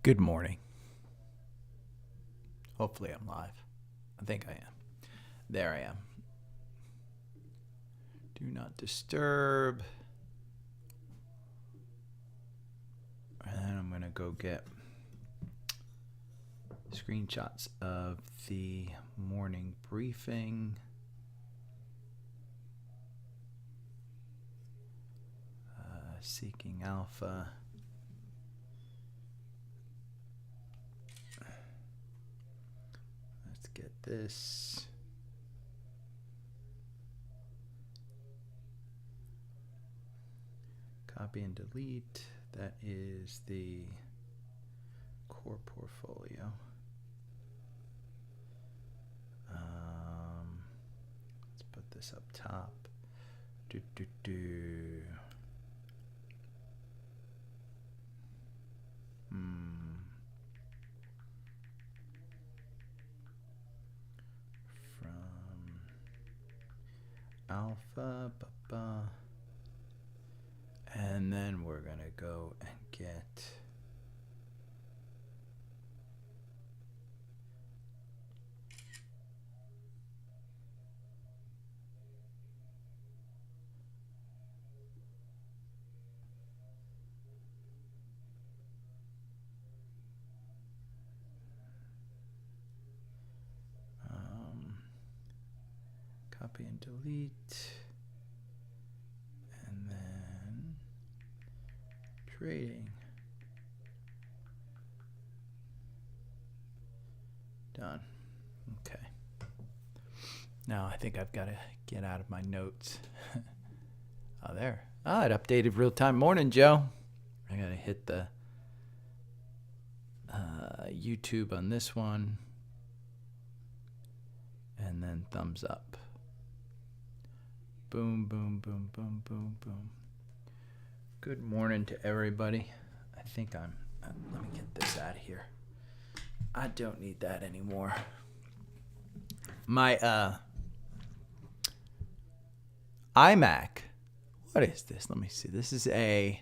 Good morning. Hopefully I'm live. I think I am. There I am. Do not disturb. And then I'm going to go get screenshots of the morning briefing. Seeking Alpha. Let's get this. Copy and delete. That is the core portfolio. Let's put this up top. From Alpha, and then we're gonna go and get copy and delete, and then trading. Done. Okay. Now I think I've got to get out of my notes. Oh, there. Oh, it updated real time. Morning, Joe. I got to hit the YouTube on this one. And then thumbs up. Boom, boom, boom, boom, boom, boom. Good morning to everybody. I think I'm, let me get this out of here. I don't need that anymore. My iMac, what is this? Let me see. This is a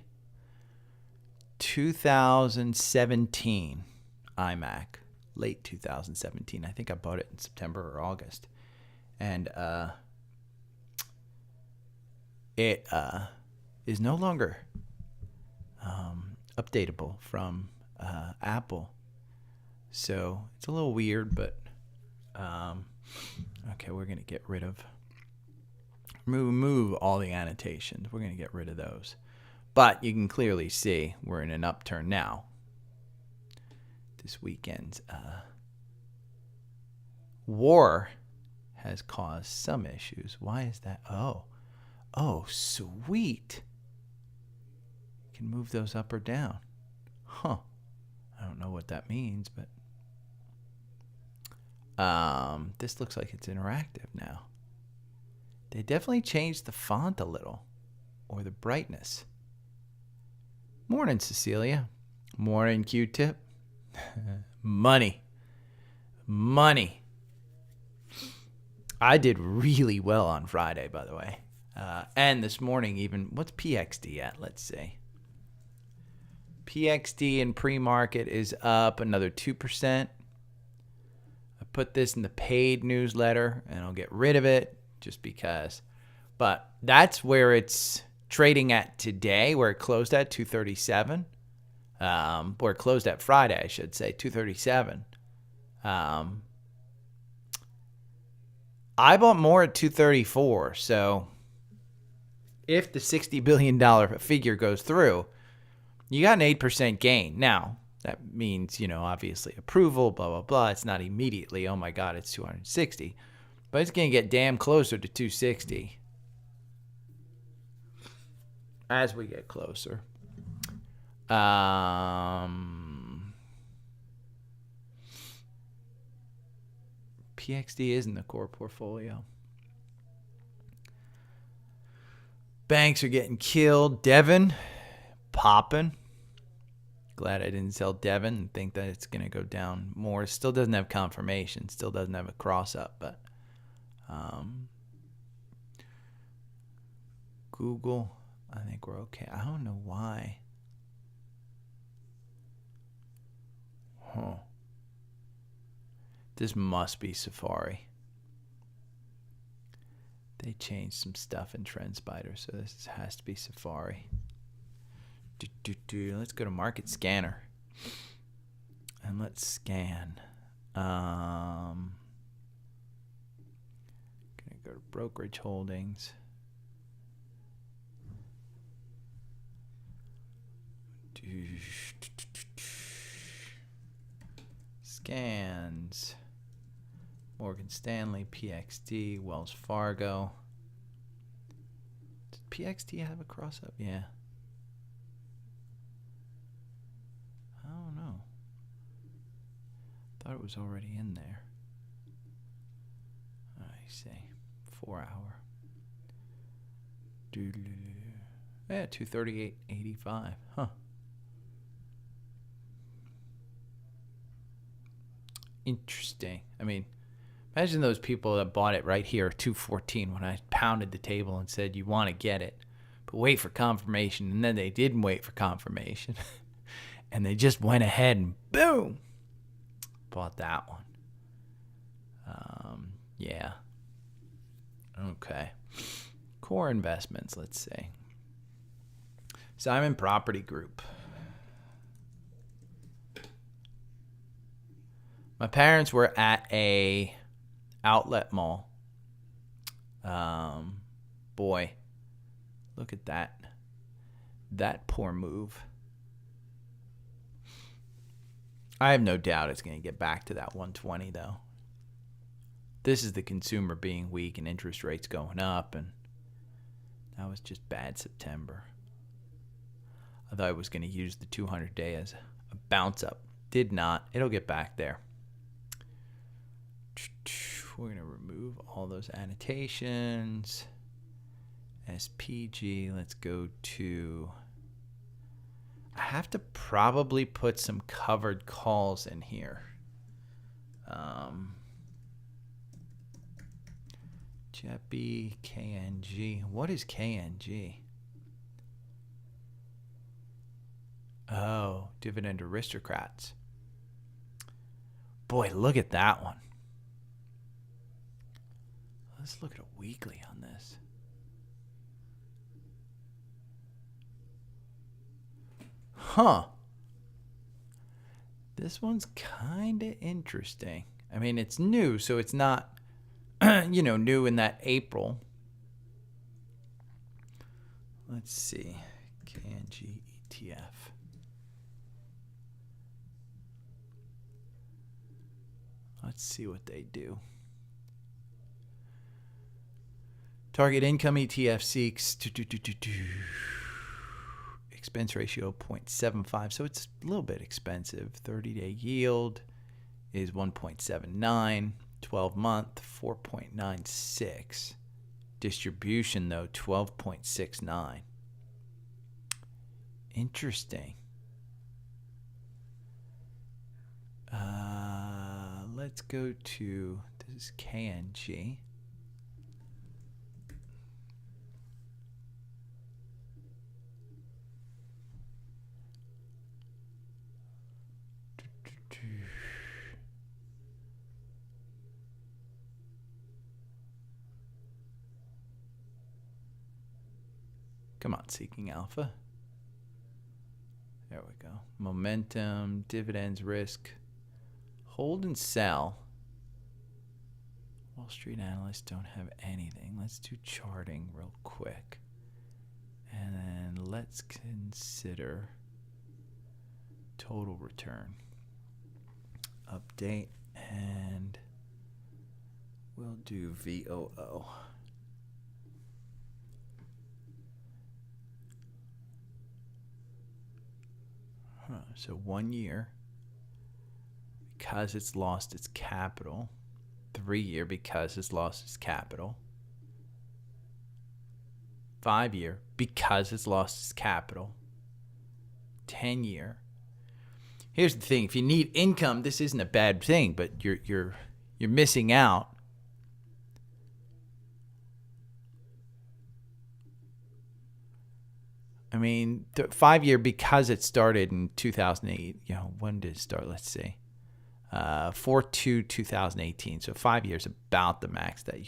2017 iMac, late 2017. I think I bought it in September or August. And it is no longer updatable from Apple. So it's a little weird, but okay, we're going to get rid of, remove all the annotations. We're going to get rid of those. But you can clearly see we're in an upturn now. This weekend's war has caused some issues. Why is that? Oh, sweet. You can move those up or down. Huh. I don't know what that means, but this looks like it's interactive now. They definitely changed the font a little, or the brightness. Morning, Cecilia. Morning, Q-Tip. Money. I did really well on Friday, by the way. And this morning even, what's PXD at? Let's see. PXD in pre-market is up another 2%. I put this in the paid newsletter, and I'll get rid of it just because. But that's where it's trading at today, where it closed at 237. Where it closed at Friday, I should say, 237. I bought more at 234, so if the $60 billion figure goes through, you got an 8% gain. Now, that means, obviously approval, blah, blah, blah. It's not immediately, oh my God, it's 260. But it's going to get damn closer to 260 as we get closer. PXD is in the core portfolio. Banks are getting killed. Devon, popping. Glad I didn't sell Devon and think that it's going to go down more. It still doesn't have confirmation. Still doesn't have a cross up, but Google, I think we're okay. I don't know why. Huh. This must be Safari. They changed some stuff in TrendSpider, so this has to be Safari. Let's go to Market Scanner. And let's scan. Gonna go to Brokerage Holdings. Scans. Morgan Stanley, PXD, Wells Fargo. Did PXD have a cross up? Yeah. I don't know. Thought it was already in there. I see. 4 hour. Yeah, 238.85. Huh. Interesting. I mean, imagine those people that bought it right here, 214, when I pounded the table and said, you want to get it, but wait for confirmation. And then they didn't wait for confirmation. And they just went ahead and boom, bought that one. Yeah. Okay. Core investments, let's see. Simon Property Group. My parents were at a outlet mall. Boy, look at that. That poor move. I have no doubt it's going to get back to that 120 though. This is the consumer being weak and interest rates going up, and that was just bad September. I thought I was going to use the 200-day as a bounce up. Did not. It'll get back there. We're going to remove all those annotations. SPG, let's go to... I have to probably put some covered calls in here. JEPI, KNG. What is KNG? Oh, Dividend Aristocrats. Boy, look at that one. Let's look at a weekly on this. Huh. This one's kind of interesting. I mean, it's new, so it's not, new in that April. Let's see. KNG ETF. Let's see what they do. Target income ETF seeks expense ratio 0.75, so it's a little bit expensive. 30-day yield is 1.79, 12-month 4.96. Distribution though 12.69. Interesting. Let's go to, this is KNG. Come on, Seeking Alpha. There we go. Momentum, dividends, risk. Hold and sell. Wall Street analysts don't have anything. Let's do charting real quick. And then let's consider total return. Update, and we'll do VOO. So 1 year, because it's lost its capital. 3 year, because it's lost its capital. 5 year, because it's lost its capital. 10 year. Here's the thing: if you need income, this isn't a bad thing, but you're missing out. I mean, 5 year, because it started in 2008. When did it start? Let's see. 4/2/2018. So 5 years, about the max that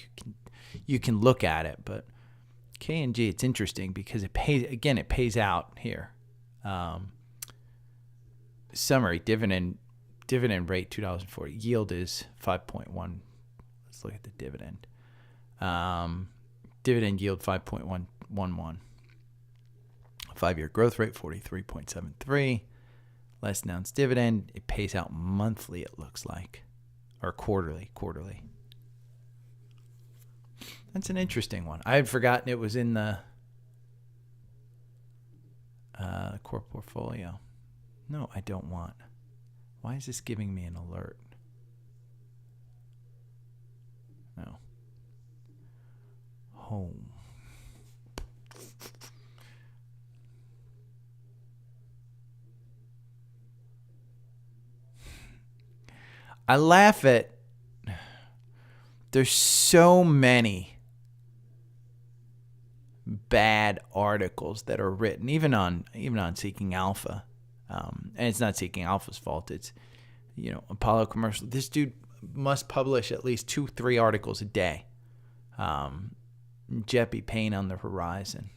you can look at it. But K&G, it's interesting because it pays out here. Summary dividend rate $2.40. Yield is 5.1. Let's look at the dividend. Dividend yield 5.111. 5-year growth rate 43.73. Less announced dividend. It pays out monthly, it looks like, or quarterly. That's an interesting one. I had forgotten it was in the core portfolio. No, I don't want. Why is this giving me an alert? No. Home. I laugh at, there's so many bad articles that are written, even on Seeking Alpha, and it's not Seeking Alpha's fault. It's, Apollo commercial. This dude must publish at least 2-3 articles a day. Jet be pain on the horizon.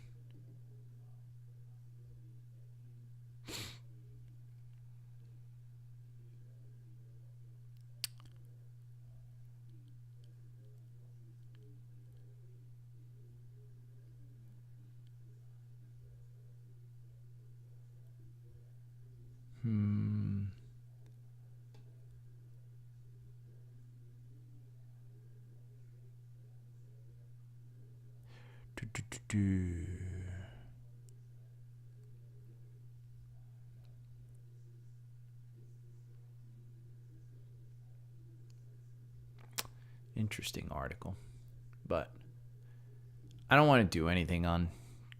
Interesting article, but I don't want to do anything on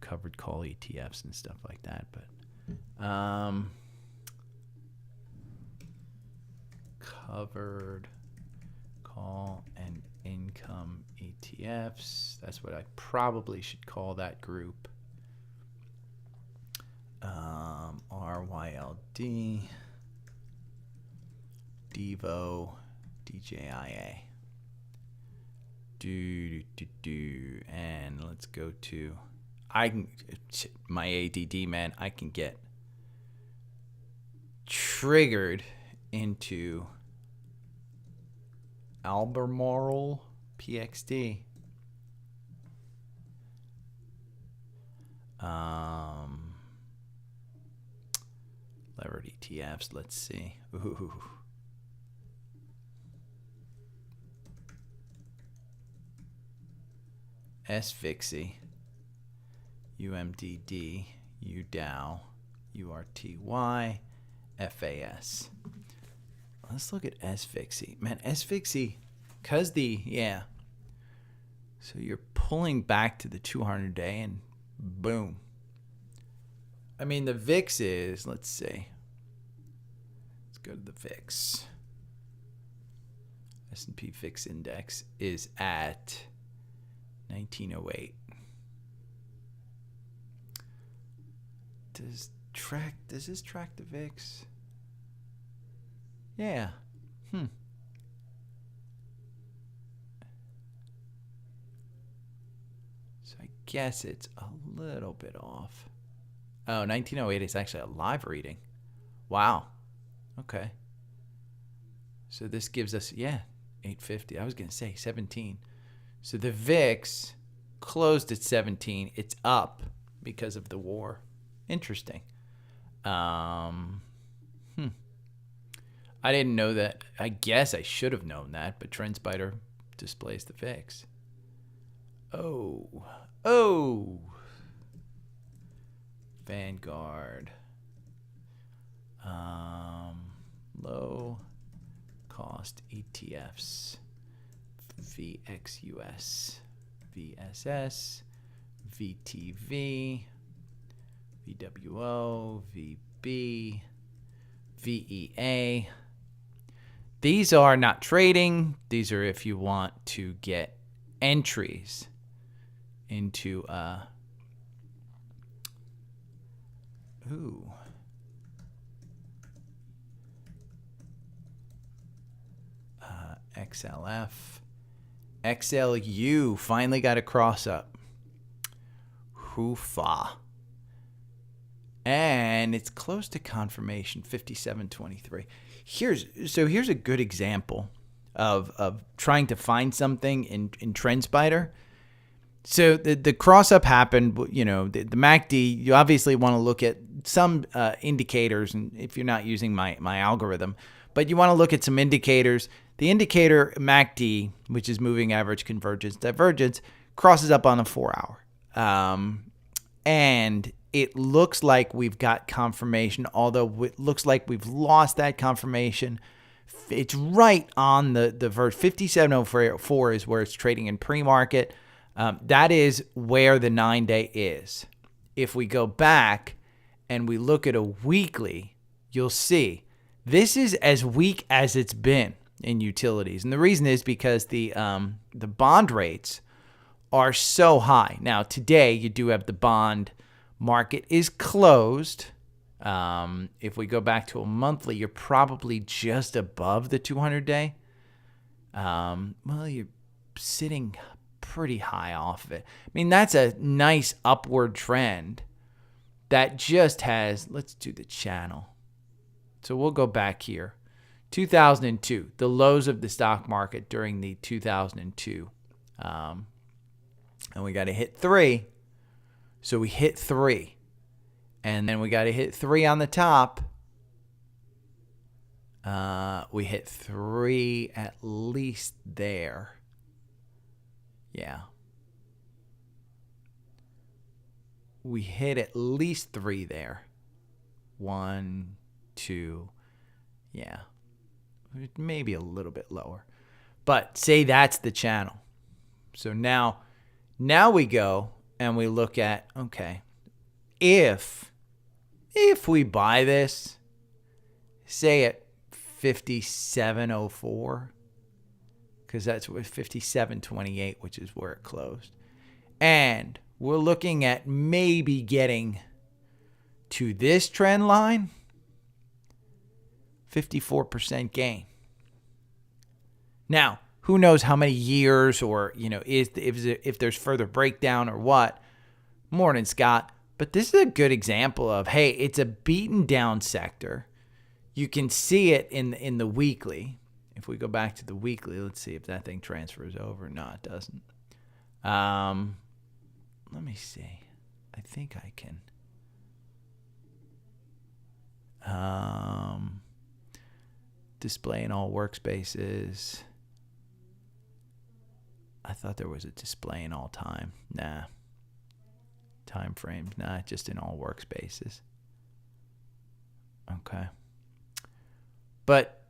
covered call ETFs and stuff like that. But covered call and income ETFs. That's what I probably should call that group. RYLD, Devo, DJIA. And let's go to, my ADD, man, I can get triggered into Albemarle PXD. Levered ETFs, let's see. Ooh. SVIXY, UMDD, UDOW, URTY, FAS. Let's look at SVIXY. Man, SVIXY, because so you're pulling back to the 200-day and boom. I mean, the VIX is, let's see. Let's go to the VIX. S&P VIX index is at 1908. Does this track the VIX? Yeah. So I guess it's a little bit off. Oh, 1908 is actually a live reading. Wow. Okay. So this gives us, 850. I was going to say 17. So the VIX closed at 17. It's up because of the war. Interesting. I didn't know that. I guess I should have known that, but TrendSpider displays the VIX. Oh. Vanguard. Low cost ETFs. VXUS, VSS, VTV, VWO, VB, VEA. These are not trading. These are if you want to get entries into XLF. XLU finally got a cross up. Hoofa. And it's close to confirmation, 57.23. Here's a good example of trying to find something in TrendSpider. So the cross up happened, you know, the MACD, you obviously want to look at some indicators, and if you're not using my algorithm, but you want to look at some indicators. The indicator MACD, which is moving average convergence divergence, crosses up on a 4-hour. And it looks like we've got confirmation, although it looks like we've lost that confirmation. It's right on the verge. 5704 is where it's trading in pre-market. That is where the 9-day is. If we go back and we look at a weekly, you'll see this is as weak as it's been in utilities. And the reason is because the bond rates are so high. Now, today you do have the bond market is closed. If we go back to a monthly, you're probably just above the 200-day. Well, you're sitting pretty high off of it. I mean, that's a nice upward trend that just has, let's do the channel. So we'll go back here. 2002, the lows of the stock market during the 2002. And we got to hit 3. So we hit 3. And then we got to hit 3 on the top. We hit 3 at least there. Yeah. We hit at least 3 there. 1, 2. Yeah. Maybe a little bit lower. But say that's the channel. So now we go and we look at, okay, if we buy this, say at 5704, because that's what 5728, which is where it closed. And we're looking at maybe getting to this trend line, 54% gain. Now, who knows how many years or, you know, if there's further breakdown or what. Morning, Scott. But this is a good example of, hey, it's a beaten down sector. You can see it in the weekly. If we go back to the weekly, let's see if that thing transfers over. No, it doesn't. Let me see. I think I can. Display in all workspaces. I thought there was a display in all time. Nah. Time frames. Nah, just in all workspaces. Okay. But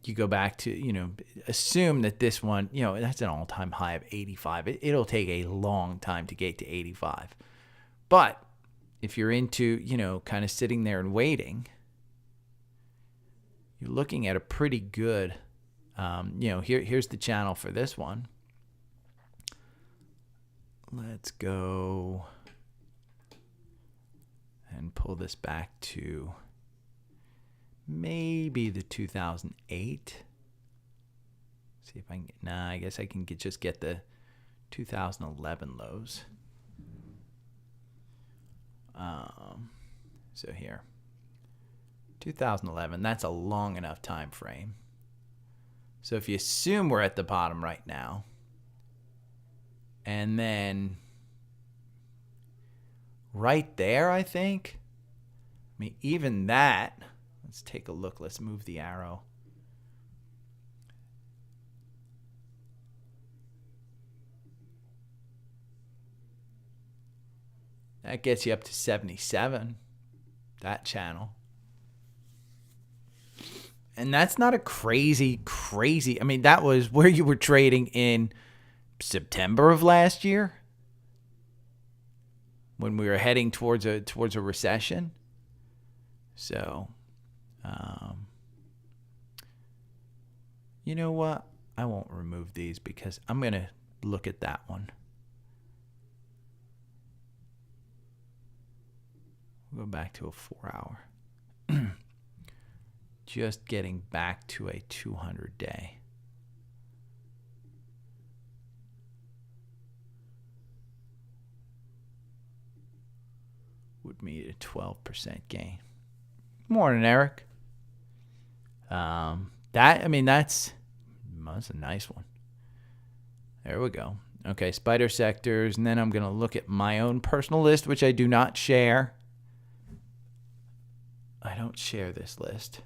you go back to, you know, assume that this one, you know, that's an all-time high of 85. It'll take a long time to get to 85. But if you're into, you know, kind of sitting there and waiting, you're looking at a pretty good, you know, here's the channel for this one. Let's go and pull this back to maybe the 2008. See if I can get, nah, I guess I can just get the 2011 lows. So here, 2011, that's a long enough time frame. So if you assume we're at the bottom right now, and then right there, I think, I mean, even that, let's take a look. Let's move the arrow. That gets you up to 77, that channel. And that's not a crazy, I mean, that was where you were trading in September of last year when we were heading towards a recession. So, you know what? I won't remove these because I'm going to look at that one. We'll go back to a 4-hour. Just getting back to a 200-day. moved me to 12% gain. Morning, Eric. That's a nice one. There we go. Okay, spider sectors, and then I'm going to look at my own personal list, which I do not share. I don't share this list.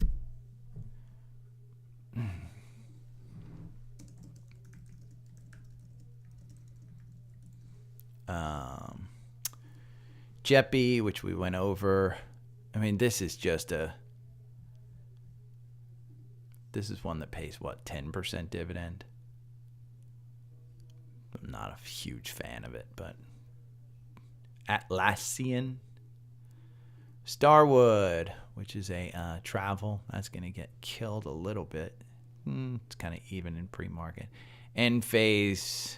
JEPI, which we went over. I mean, this is one that pays, 10% dividend? I'm not a huge fan of it, but Atlassian. Starwood, which is a travel. That's going to get killed a little bit. It's kind of even in pre-market. Enphase.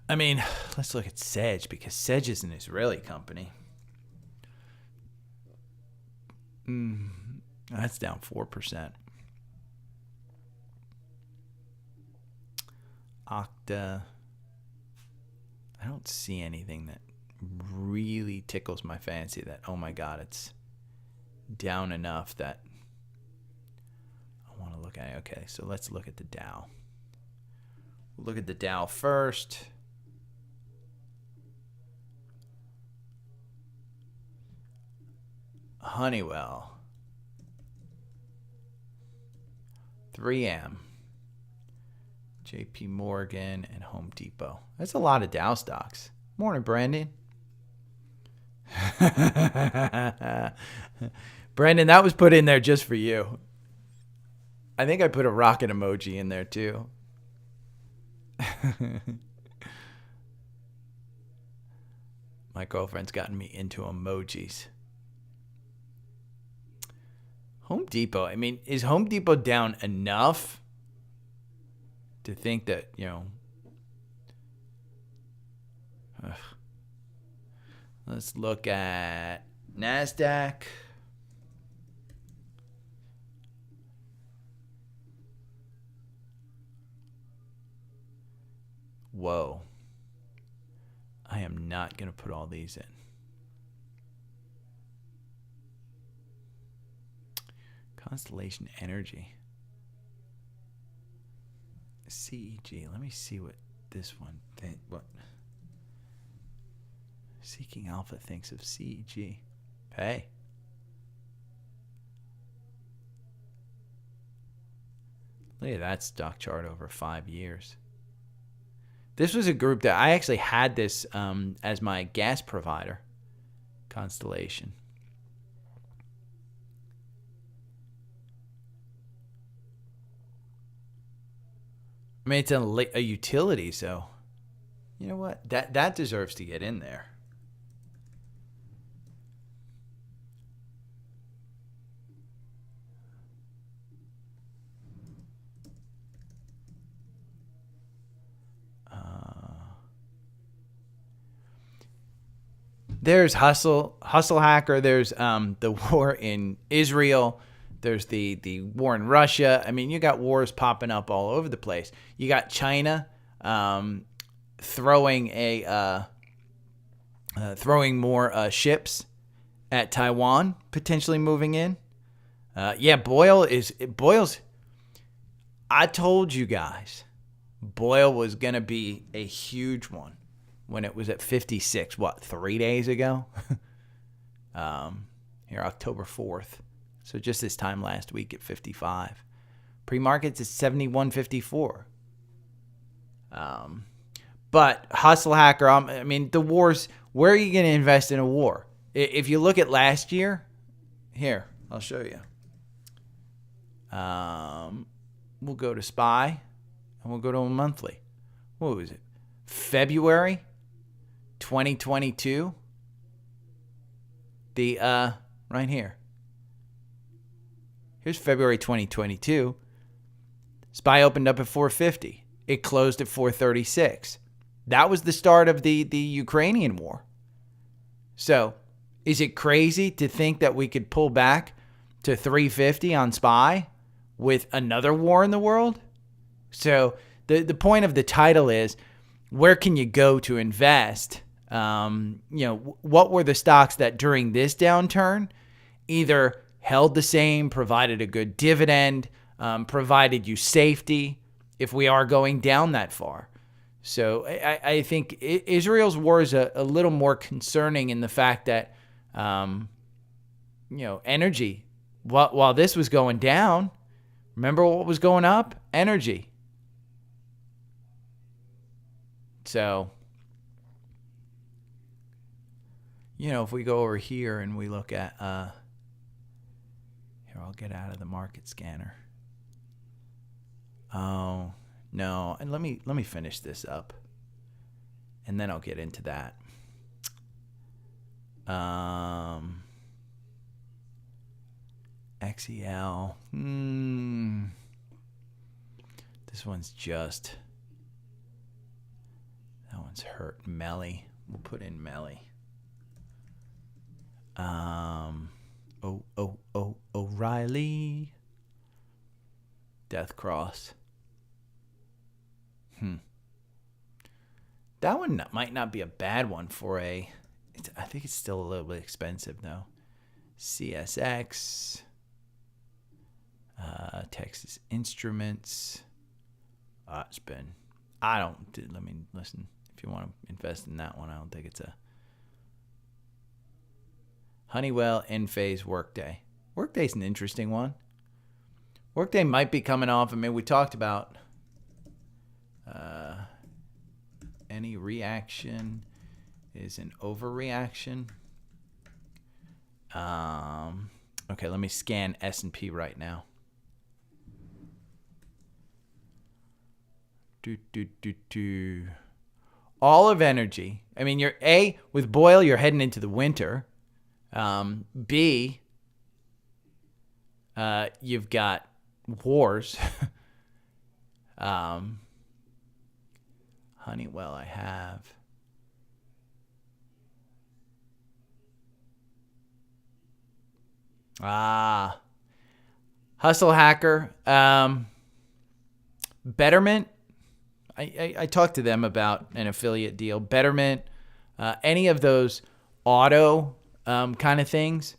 I mean, let's look at Sedge, because Sedge is an Israeli company. That's down 4%. Okta. I don't see anything that really tickles my fancy that, oh my God, it's down enough that I want to look at it. Okay, so let's look at the Dow. We'll look at the Dow first. Honeywell, 3M, JP Morgan, and Home Depot. That's a lot of Dow stocks. Morning, Brandon. Brandon, that was put in there just for you. I think I put a rocket emoji in there too. My girlfriend's gotten me into emojis. Home Depot. I mean, is Home Depot down enough to think that, Let's look at NASDAQ. Whoa. I am not going to put all these in. Constellation Energy. CEG. Let me see what this one what Seeking Alpha thinks of CEG. Hey. Look at that stock chart over 5 years. This was a group that I actually had this as my gas provider. Constellation. I mean, it's a utility, so you know what? That deserves to get in there. There's Hustle Hacker. There's the war in Israel. There's the war in Russia. I mean, you got wars popping up all over the place. You got China throwing more ships at Taiwan, potentially moving in. Boyle's. I told you guys, Boyle was gonna be a huge one when it was at 56. 3 days ago? Here, October 4th. So just this time last week at 55. Pre-markets is 71.54. But Hustle Hacker, I mean, the wars, where are you going to invest in a war? If you look at last year, here, I'll show you. We'll go to SPY, and we'll go to a monthly. What was it? February 2022. Right here. Here's February 2022. SPY opened up at 450. It closed at 436. That was the start of the Ukrainian war. So, is it crazy to think that we could pull back to 350 on SPY with another war in the world? So, the point of the title is, where can you go to invest What were the stocks that during this downturn either held the same, provided a good dividend, provided you safety if we are going down that far. So I think Israel's war is a little more concerning in the fact that, energy, while this was going down, remember what was going up? Energy. So, if we go over here and we look at, here, I'll get out of the market scanner. Oh, no. And let me finish this up. And then I'll get into that. XEL. This one's just, that one's hurt. Melly. We'll put in Melly. O'Reilly. Death Cross. That one might not be a bad one for I think it's still a little bit expensive though. CSX. Texas Instruments. Let me listen. If you want to invest in that one, I don't think it's a Honeywell, Enphase, Workday. Workday's an interesting one. Workday might be coming off. I mean, we talked about any reaction is an overreaction. Okay, let me scan S&P right now. All of energy. I mean, you're with Boyle, you're heading into the winter. B, you've got wars. Honeywell, I have. Hustle Hacker. Betterment. I talked to them about an affiliate deal. Betterment. Any of those auto kind of things.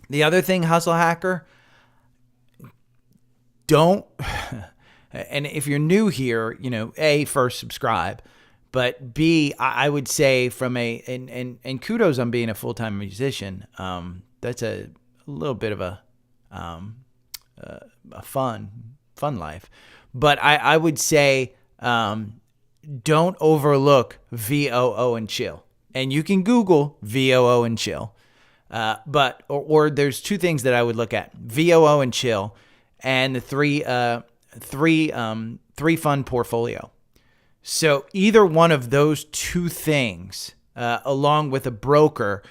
The other thing, Hustle Hacker, don't, and if you're new here, A, first subscribe, but B, I would say from and kudos on being a full-time musician. That's a little bit of a fun life, but I would say, don't overlook VOO and chill. And you can Google VOO and chill. But there's two things that I would look at: VOO and chill, and the three fund portfolio. So either one of those two things, along with a broker.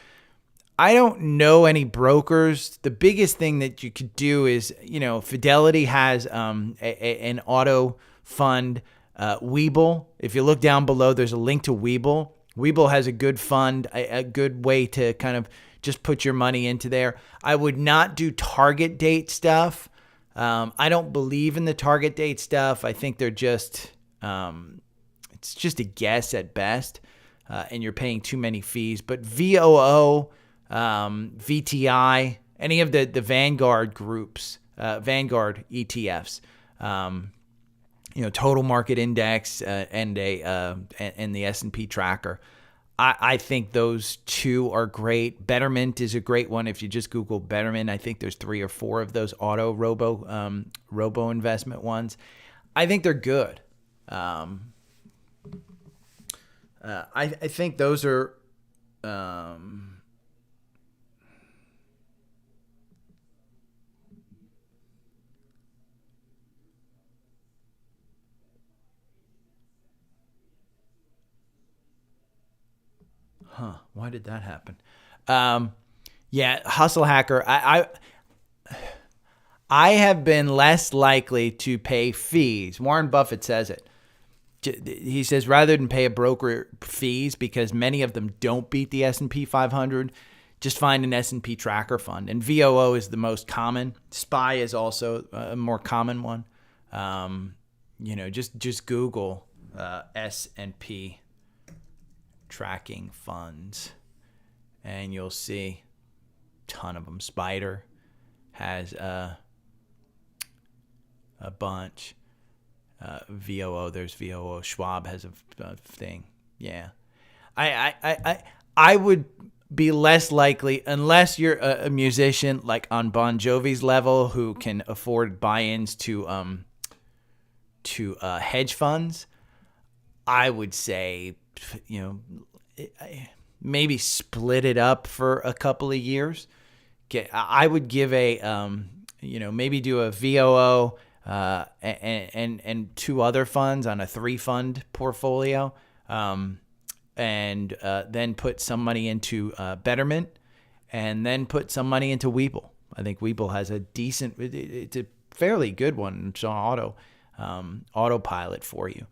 I don't know any brokers. The biggest thing that you could do is, Fidelity has an auto fund, Webull. If you look down below, there's a link to Webull. Webull has a good fund, a good way to kind of just put your money into there. I would not do target date stuff. I don't believe in the target date stuff. I think they're just, it's just a guess at best, and you're paying too many fees. But VOO, VTI, any of the Vanguard groups, Vanguard ETFs, total market index, and the S&P tracker. I think those two are great. Betterment is a great one. If you just Google Betterment, I think there's 3 or 4 of those auto robo investment ones. I think they're good. I think those are. Why did that happen? Hustle Hacker. I have been less likely to pay fees. Warren Buffett says it. He says rather than pay a broker fees, because many of them don't beat the S&P 500, just find an S&P tracker fund. And VOO is the most common. SPY is also a more common one. Just Google S&P tracking funds, and you'll see a ton of them. Spider has a bunch. VOO, there's VOO. Schwab has a thing. Yeah, I would be less likely, unless you're a musician like on Bon Jovi's level who can afford buy-ins to hedge funds. I would say, maybe split it up for a couple of years. I would give maybe do a VOO and two other funds on a 3-fund portfolio. And then put some money into Betterment, and then put some money into Webull. I think Webull has a decent, it's a fairly good one. It's on autopilot for you.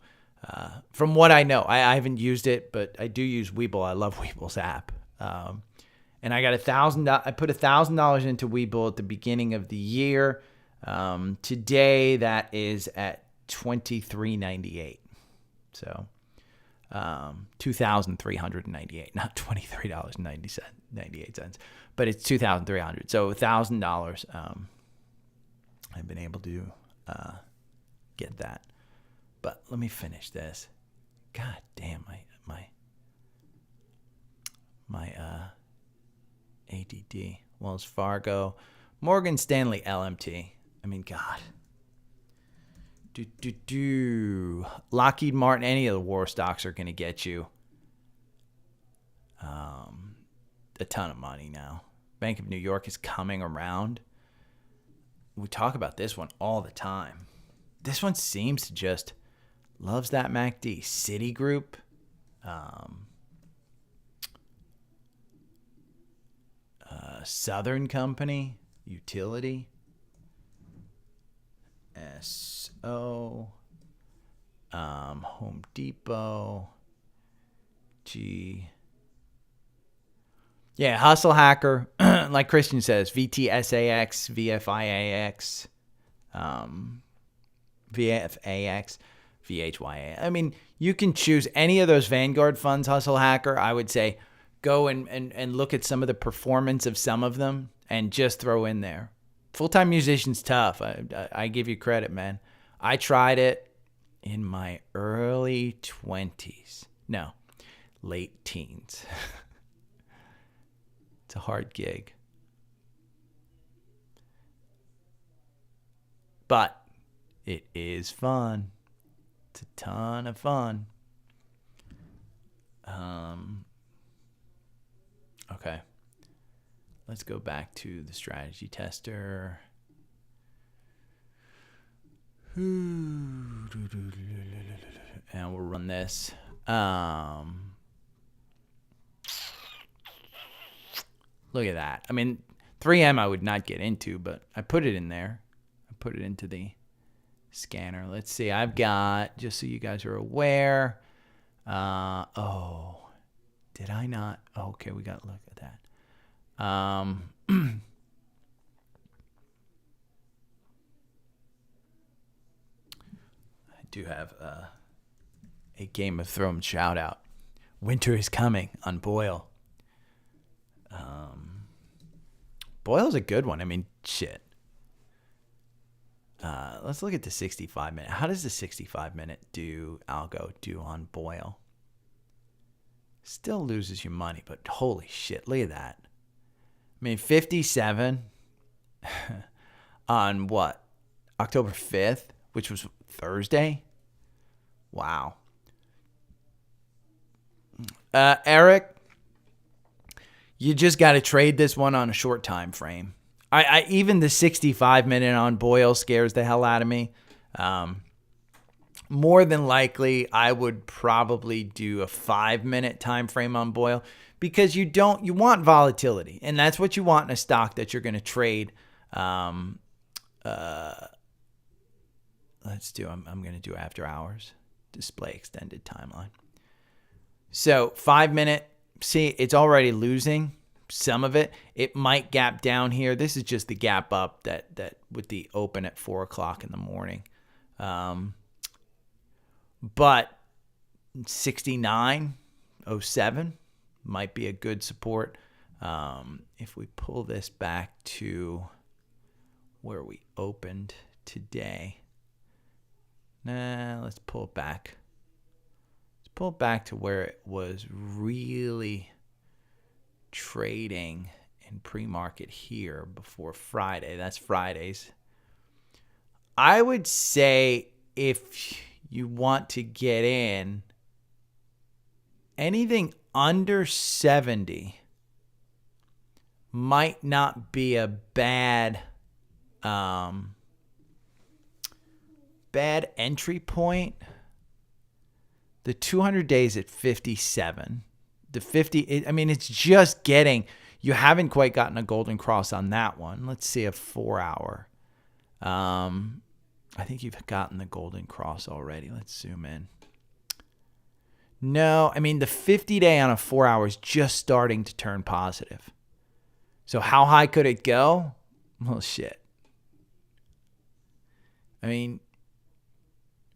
From what I know, I haven't used it, but I do use Webull. I love Webull's app. And I got I put $1,000 into Webull at the beginning of the year. Today that is at $23.98. So. $2,398, not $23.98, but it's $2,300. So $1,000. I've been able to get that. But let me finish this. God damn, my ADD. Wells Fargo, Morgan Stanley, LMT. I mean, God. Lockheed Martin, any of the war stocks are going to get you a ton of money now. Bank of New York is coming around. We talk about this one all the time. This one seems to just loves that MACD. Citigroup, Southern Company, utility. Home Depot, Yeah, Hustle Hacker, like Christian says, VTSAX, VFIAX, VFAX, VHYA. I mean, you can choose any of those Vanguard funds, Hustle Hacker. I would say go and look at some of the performance of some of them and just throw in there. Full-time musician's tough. I give you credit, man. I tried it in my early 20s. No, late teens. It's a hard gig. But it is fun. It's a ton of fun. Okay. Let's go back to the strategy tester. And we'll run this. Look at that. I mean, 3M I would not get into, but I put it in there. I put it into the scanner. Let's see. I've got, just so you guys are aware. Did I not? Oh, okay, we got to look at that. I do have a Game of Thrones shout out. Winter is coming on Boyle. Boyle's a good one. I mean, shit. Let's look at the 65-minute. How does the 65-minute algo do on Boyle? Still loses you money, but holy shit, look at that. I mean, 57 on what? October 5th, which was Thursday? Wow. Eric, you just got to trade this one on a short time frame. I even the 65-minute on Boyle scares the hell out of me. More than likely, I would probably do a 5-minute time frame on Boyle because you want volatility, and that's what you want in a stock that you're going to trade. I'm going to do after hours, display extended timeline. So 5-minute, see, it's already losing some of it. It might gap down here. This is just the gap up that with the open at 4:00 in the morning. But 69, 1.07 might be a good support. If we pull this back to where we opened today. Let's pull it back. Let's pull it back to where it was really trading in pre-market here before Friday. That's Fridays. I would say if you want to get in, anything under 70 might not be a bad entry point. The 200 days at 57. The 50, it's just getting, you haven't quite gotten a golden cross on that one. Let's see a 4 hour. I think you've gotten the golden cross already. Let's zoom in. No, the 50-day on a 4 hour is just starting to turn positive. So how high could it go? Well, shit.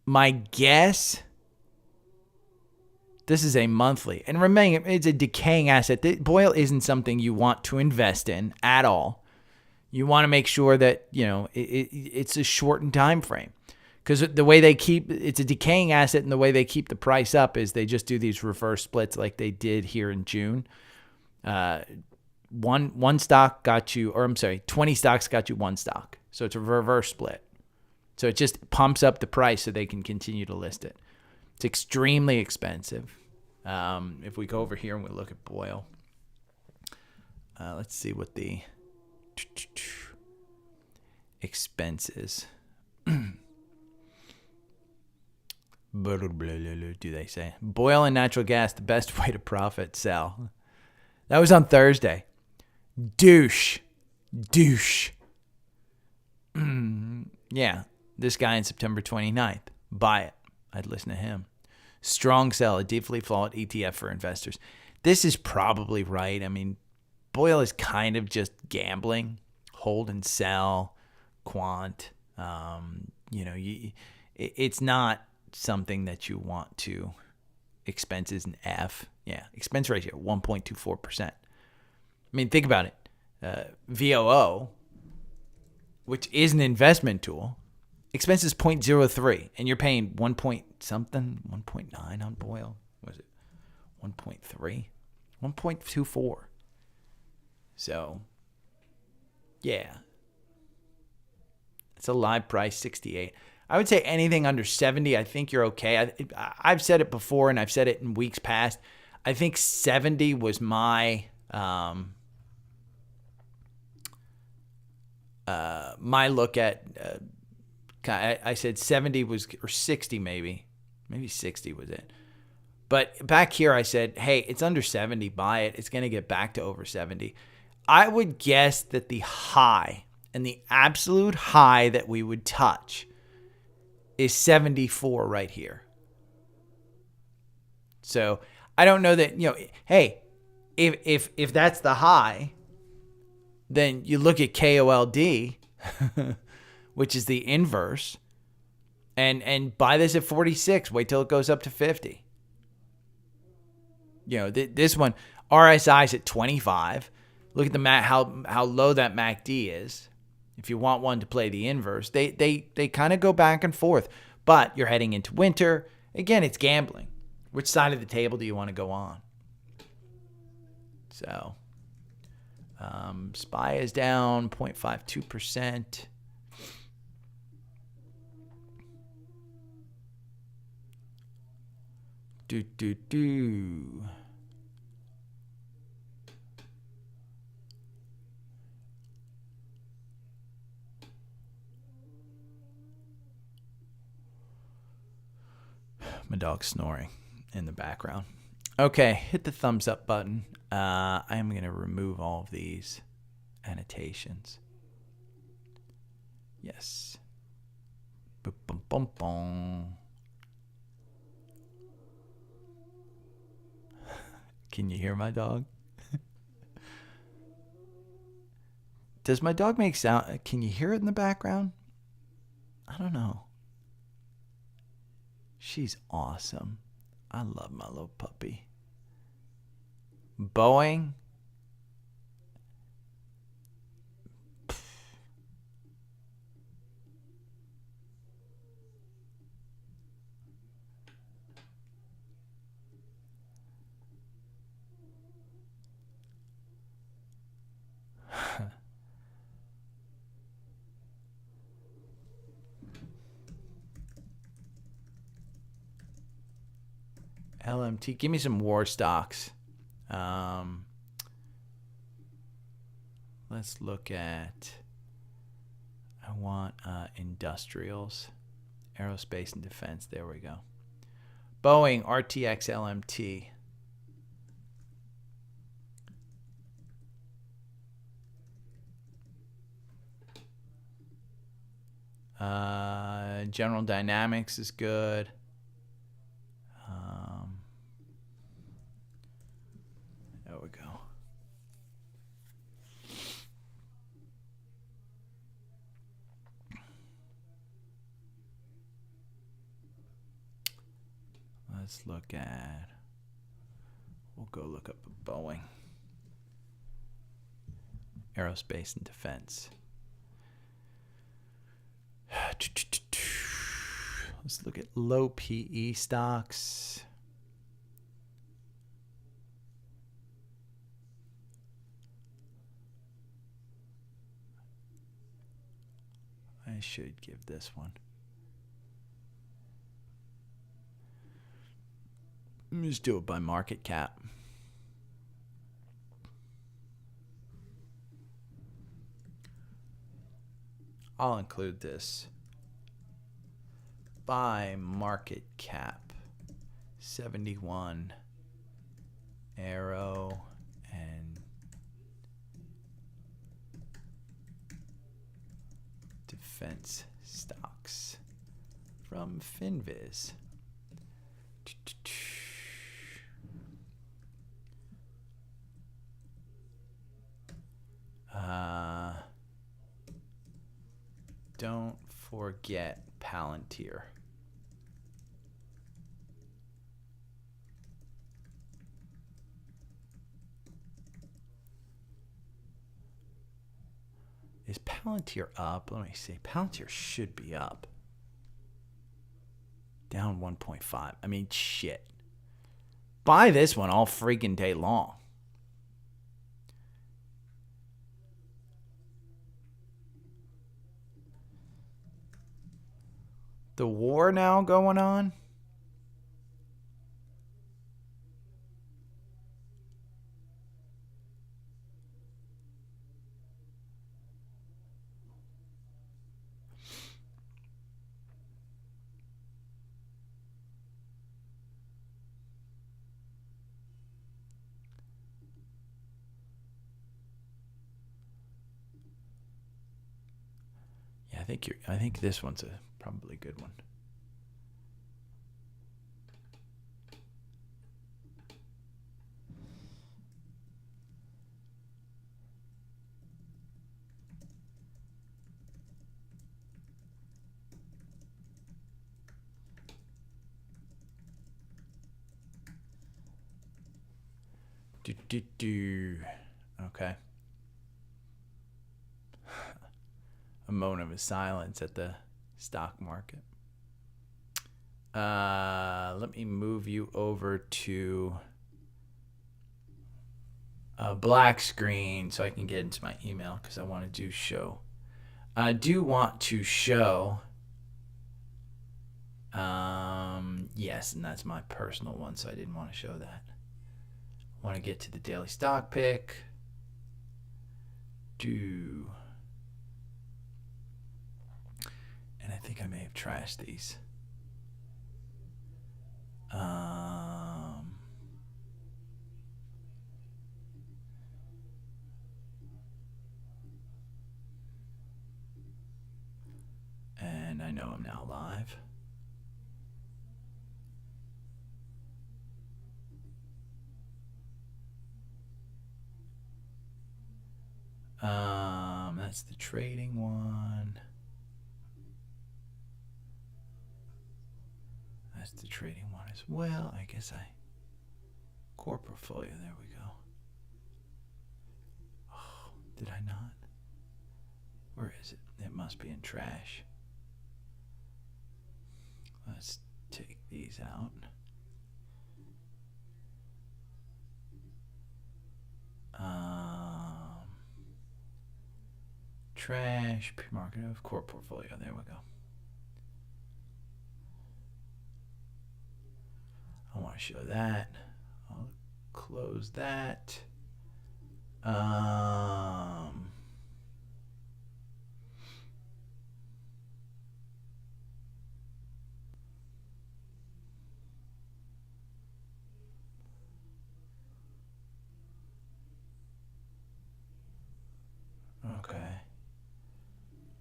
My guess, this is a monthly. And remember, it's a decaying asset. BOIL isn't something you want to invest in at all. You want to make sure that, it's a shortened time frame. Because the way it's a decaying asset, and the way they keep the price up is they just do these reverse splits like they did here in June. One stock got you, 20 stocks got you one stock. So it's a reverse split. So it just pumps up the price so they can continue to list it. It's extremely expensive. If we go over here and we look at BOIL, let's see what the expenses. Do they say BOIL and natural gas, the best way to profit, sell? That was on Thursday. Douche. Yeah, this guy on September 29th. Buy it. I'd listen to him. Strong sell, a deeply flawed ETF for investors. This is probably right. BOIL is kind of just gambling, hold and sell, quant. It's not something that you want to. Expenses in F. Yeah, expense ratio 1.24%. Think about it. VOO, which is an investment tool, expenses 0.03, and you're paying 1 point something, 1.9 on BOIL. Was it 1.3? 1.24. So, yeah. It's a live price, 68. I would say anything under 70, I think you're okay. I've said it before, and I've said it in weeks past. I think 70 was my my look at. I said 70 was, or 60 maybe 60 was it. But back here I said, hey, it's under 70, buy it. It's going to get back to over 70. I would guess that the high, and the absolute high that we would touch, is 74 right here. So I don't know that, hey, if that's the high, then you look at KOLD, which is the inverse, and buy this at 46. Wait till it goes up to 50. This one, RSI is at 25. Look at the how low that MACD is. If you want one to play the inverse, they kind of go back and forth. But you're heading into winter. Again, it's gambling. Which side of the table do you want to go on? So, SPY is down 0.52%. My dog's snoring in the background. Okay, hit the thumbs up button. I am going to remove all of these annotations. Yes. Boom, boom, boom, boom. Can you hear my dog? Does my dog make sound? Can you hear it in the background? I don't know. She's awesome. I love my little puppy. Boeing. LMT. Give me some war stocks. Let's look at, I want industrials, aerospace and defense. There we go. Boeing, RTX, LMT. General Dynamics is good. There we go. Let's look at, we'll go look up Boeing. Aerospace and defense. Let's look at low PE stocks. I should give this one. Let me just do it by market cap. I'll include this by market cap. 71 Aero and defense stocks from Finviz. Don't forget Palantir. Is Palantir up? Let me see. Palantir should be up. Down 1.5. I mean, shit. Buy this one all freaking day long. The war now going on. Yeah, I think this one's a probably good one. Okay. A moment of silence at the stock market. Let me move you over to a black screen so I can get into my email because I want to do show. I do want to show. Yes, and that's my personal one, so I didn't want to show that. I want to get to the daily stock pick. And I think I may have trashed these. And I know I'm now live. That's the trading one. That's the trading one as well. I guess core portfolio. There we go. Did I not? Where is it? It must be in trash. Let's take these out. Trash, pre-market of core portfolio. There we go. I want to show that. I'll close that. Okay.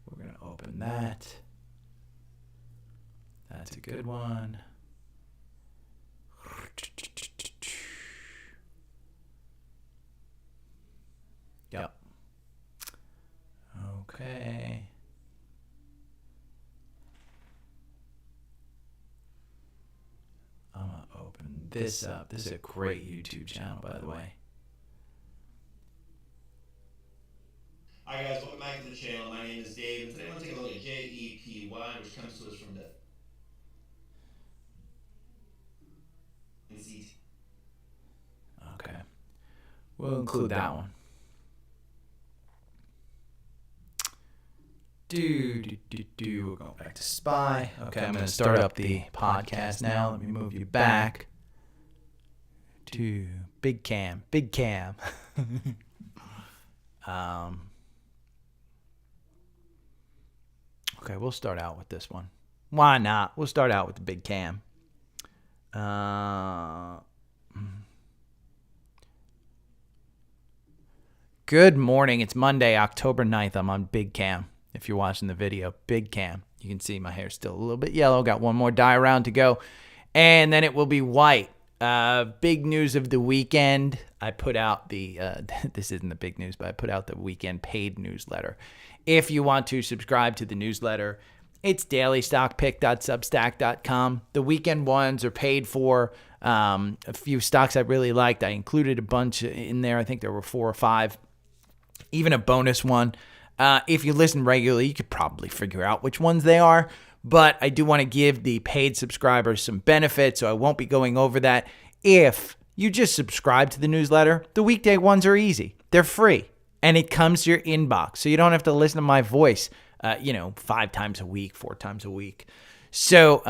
We're going to open that. That's a good one. Yep. Okay. I'm going to open this up. This is a great YouTube channel, by the way. Hi guys, welcome back to the channel. My name is Dave, and today I want to take a look at JEPY, which comes to us from the NCT. Okay. We'll include that one. We're going back to SPY. Okay, I'm going to start up the podcast now. Let me move you back to Big Cam. Big Cam. Okay, we'll start out with this one. Why not? We'll start out with the Big Cam. Good morning. It's Monday, October 9th. I'm on Big Cam. If you're watching the video, Big Cam. You can see my hair's still a little bit yellow. Got one more dye round to go. And then it will be white. Big news of the weekend. I put out the, this isn't the big news, but I put out the weekend paid newsletter. If you want to subscribe to the newsletter, it's dailystockpick.substack.com. The weekend ones are paid for. A few stocks I really liked. I included a bunch in there. I think there were 4 or 5. Even a bonus one. If you listen regularly, you could probably figure out which ones they are. But I do want to give the paid subscribers some benefits, so I won't be going over that. If you just subscribe to the newsletter, the weekday ones are easy. They're free, and it comes to your inbox, so you don't have to listen to my voice, 5 times a week, 4 times a week. So,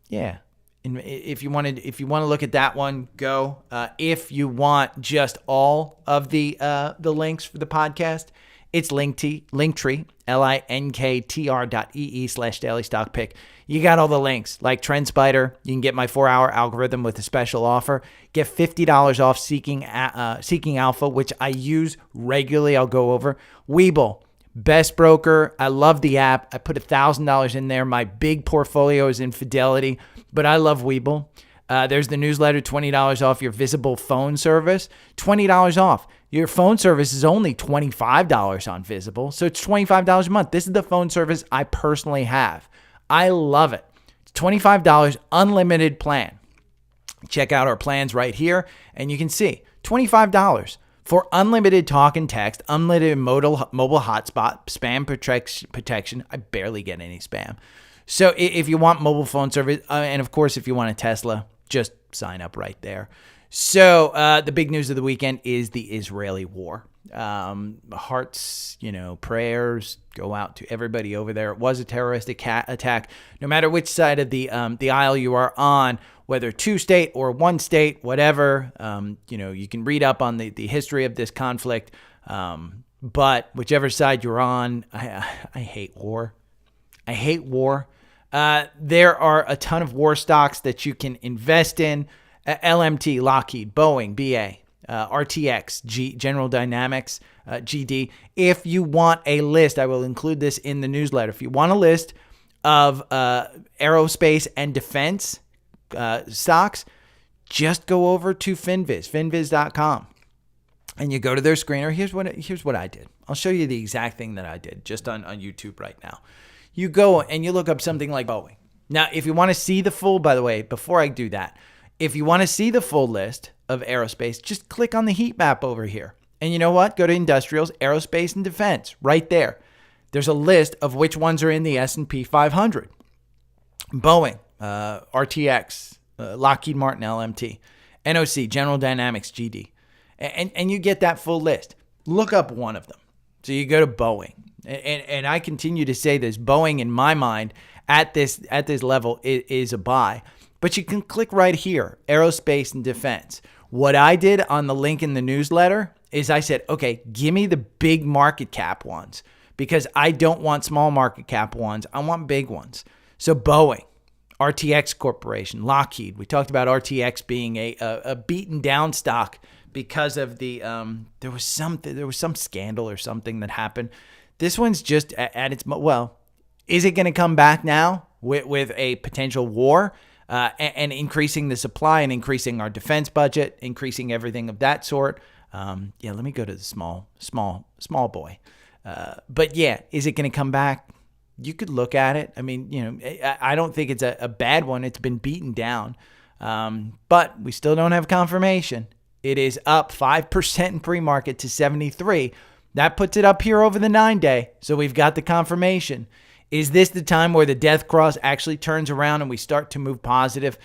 yeah. If you want to look at that one, go. If you want just all of the links for the podcast, it's Linktree, linktr.ee/dailystockpick. You got all the links, like TrendSpider. You can get my 4-hour algorithm with a special offer. Get $50 off Seeking Alpha, which I use regularly. I'll go over. Webull, best broker. I love the app. I put $1,000 in there. My big portfolio is in Fidelity, but I love Webull. There's the newsletter, $20 off your Visible phone service, $20 off. Your phone service is only $25 on Visible, so it's $25 a month. This is the phone service I personally have. I love it. It's $25 unlimited plan. Check out our plans right here, and you can see $25 for unlimited talk and text, unlimited mobile hotspot, spam protection. I barely get any spam. So if you want mobile phone service, and of course, if you want a Tesla, just sign up right there. So the big news of the weekend is the Israeli war. Hearts, prayers go out to everybody over there. It was a terroristic attack. No matter which side of the aisle you are on, whether 2-state or 1-state, whatever, you can read up on the history of this conflict. But whichever side you're on, I hate war. I hate war. There are a ton of war stocks that you can invest in. LMT, Lockheed, Boeing, BA, RTX, General Dynamics, GD. If you want a list, I will include this in the newsletter. If you want a list of aerospace and defense stocks, just go over to finviz.com, and you go to their screener. Here's what I did. I'll show you the exact thing that I did just on YouTube right now. You go and you look up something like Boeing. Now, if you want to see the full, by the way, before I do that, if you want to see the full list of aerospace, just click on the heat map over here. And you know what? Go to industrials, aerospace, and defense right there. There's a list of which ones are in the S&P 500. Boeing, RTX, Lockheed Martin, LMT, NOC, General Dynamics, GD. And you get that full list. Look up one of them. So you go to Boeing. And I continue to say this. Boeing, in my mind, at this level is a buy. But you can click right here, aerospace and defense. What I did on the link in the newsletter is I said, okay, give me the big market cap ones because I don't want small market cap ones. I want big ones. So Boeing, RTX Corporation, Lockheed. We talked about RTX being a beaten down stock because of the there was some scandal or something that happened. This one's just at its is it going to come back now with a potential war and increasing the supply and increasing our defense budget, increasing everything of that sort? Let me go to the small boy. But yeah, is it going to come back? You could look at it. I mean, I don't think it's a bad one. It's been beaten down, but we still don't have confirmation. It is up 5% in pre-market to 73. That puts it up here over the 9-day. So we've got the confirmation. Is this the time where the death cross actually turns around and we start to move positive?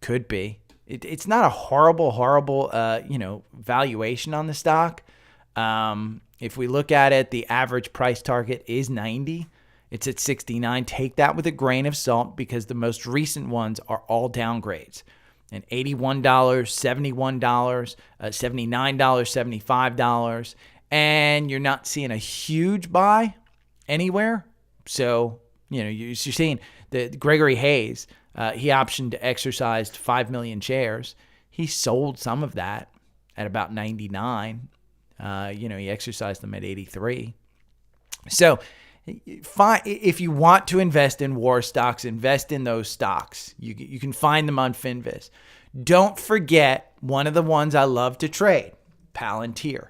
Could be. It's not a horrible, valuation on the stock. If we look at it, the average price target is 90. It's at 69. Take that with a grain of salt because the most recent ones are all downgrades. And $81, $71, $79, $75. And you're not seeing a huge buy anywhere. So, you're seeing that Gregory Hayes, he optioned to exercise 5 million shares. He sold some of that at about 99. He exercised them at 83. So, fine. If you want to invest in war stocks, invest in those stocks. You can find them on Finviz. Don't forget one of the ones I love to trade, Palantir.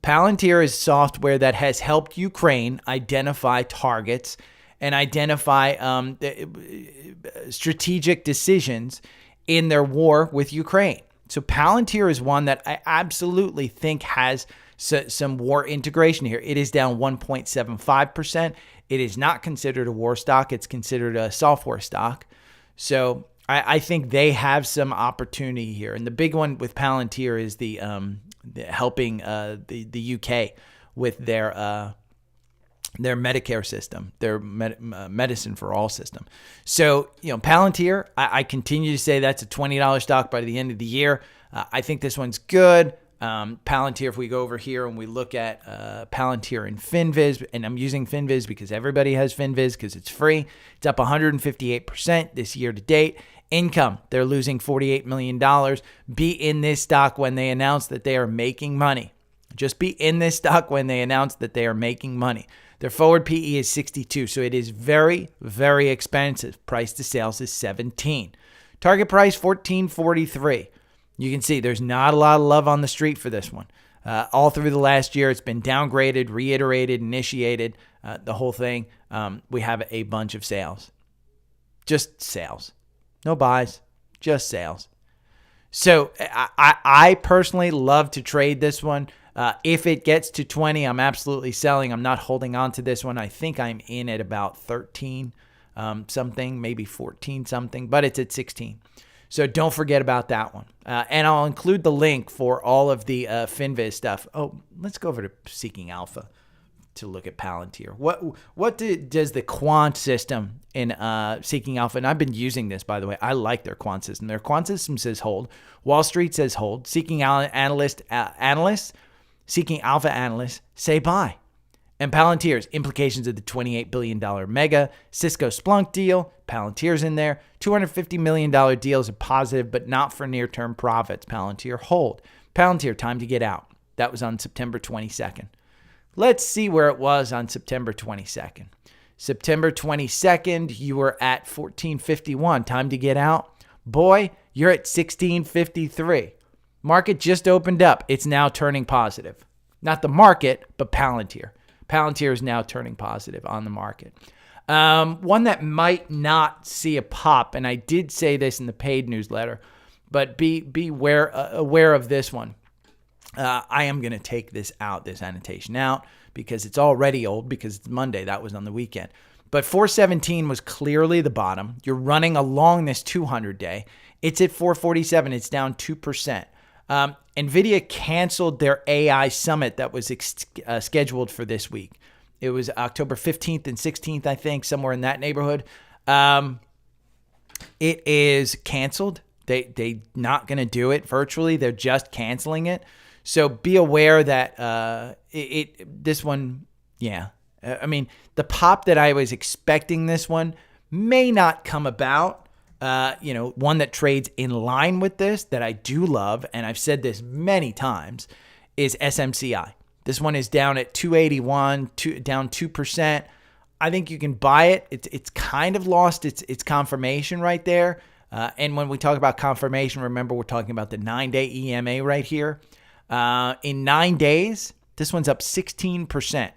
Palantir is software that has helped Ukraine identify targets and identify strategic decisions in their war with Ukraine. So Palantir is one that I absolutely think has some war integration here. It is down 1.75%. It is not considered a war stock. It's considered a software stock. So I think they have some opportunity here. And the big one with Palantir is the helping the UK with their Medicare system, their medicine for all system. So, Palantir, I continue to say that's a $20 stock by the end of the year. I think this one's good. Palantir, if we go over here and we look at Palantir and Finviz, and I'm using Finviz because everybody has Finviz because it's free. It's up 158% this year to date. Income, they're losing $48 million. Be in this stock when they announce that they are making money. Just be in this stock when they announce that they are making money. Their forward PE is 62, so it is very, very expensive. Price to sales is 17. Target price, 14.43. You can see there's not a lot of love on the street for this one. All through the last year, it's been downgraded, reiterated, initiated, the whole thing. We have a bunch of sales. Just sales. No buys, just sales. So I personally love to trade this one. If it gets to 20, I'm absolutely selling. I'm not holding on to this one. I think I'm in at about 13 something, maybe 14 something, but it's at 16. So don't forget about that one. And I'll include the link for all of the Finviz stuff. Oh, let's go over to Seeking Alpha to look at Palantir. What does the quant system in Seeking Alpha, and I've been using this, by the way. I like their quant system. Their quant system says hold. Wall Street says hold. Seeking analysts, Seeking Alpha analysts say buy. And Palantir's implications of the $28 billion mega Cisco Splunk deal. Palantir's in there. $250 million deals are positive, but not for near-term profits. Palantir hold. Palantir, time to get out. That was on September 22nd. Let's see where it was on September 22nd. September 22nd, you were at 1451. Time to get out. Boy, you're at 1653. Market just opened up. It's now turning positive. Not the market, but Palantir. Palantir is now turning positive on the market. One that might not see a pop, and I did say this in the paid newsletter, but be aware of this one. I am going to take this annotation out, because it's already old, because it's Monday. That was on the weekend. But 417 was clearly the bottom. You're running along this 200-day. It's at 447. It's down 2%. NVIDIA canceled their AI summit that was scheduled for this week. It was October 15th and 16th, I think, somewhere in that neighborhood. It is canceled. They not going to do it virtually. They're just canceling it. So be aware that this one, yeah. I mean, the pop that I was expecting this one may not come about. One that trades in line with this that I do love, and I've said this many times, is SMCI. This one is down at 281, down 2%. I think you can buy it. It's kind of lost its confirmation right there. And when we talk about confirmation, remember we're talking about the 9-day EMA right here. In 9 days, this one's up 16%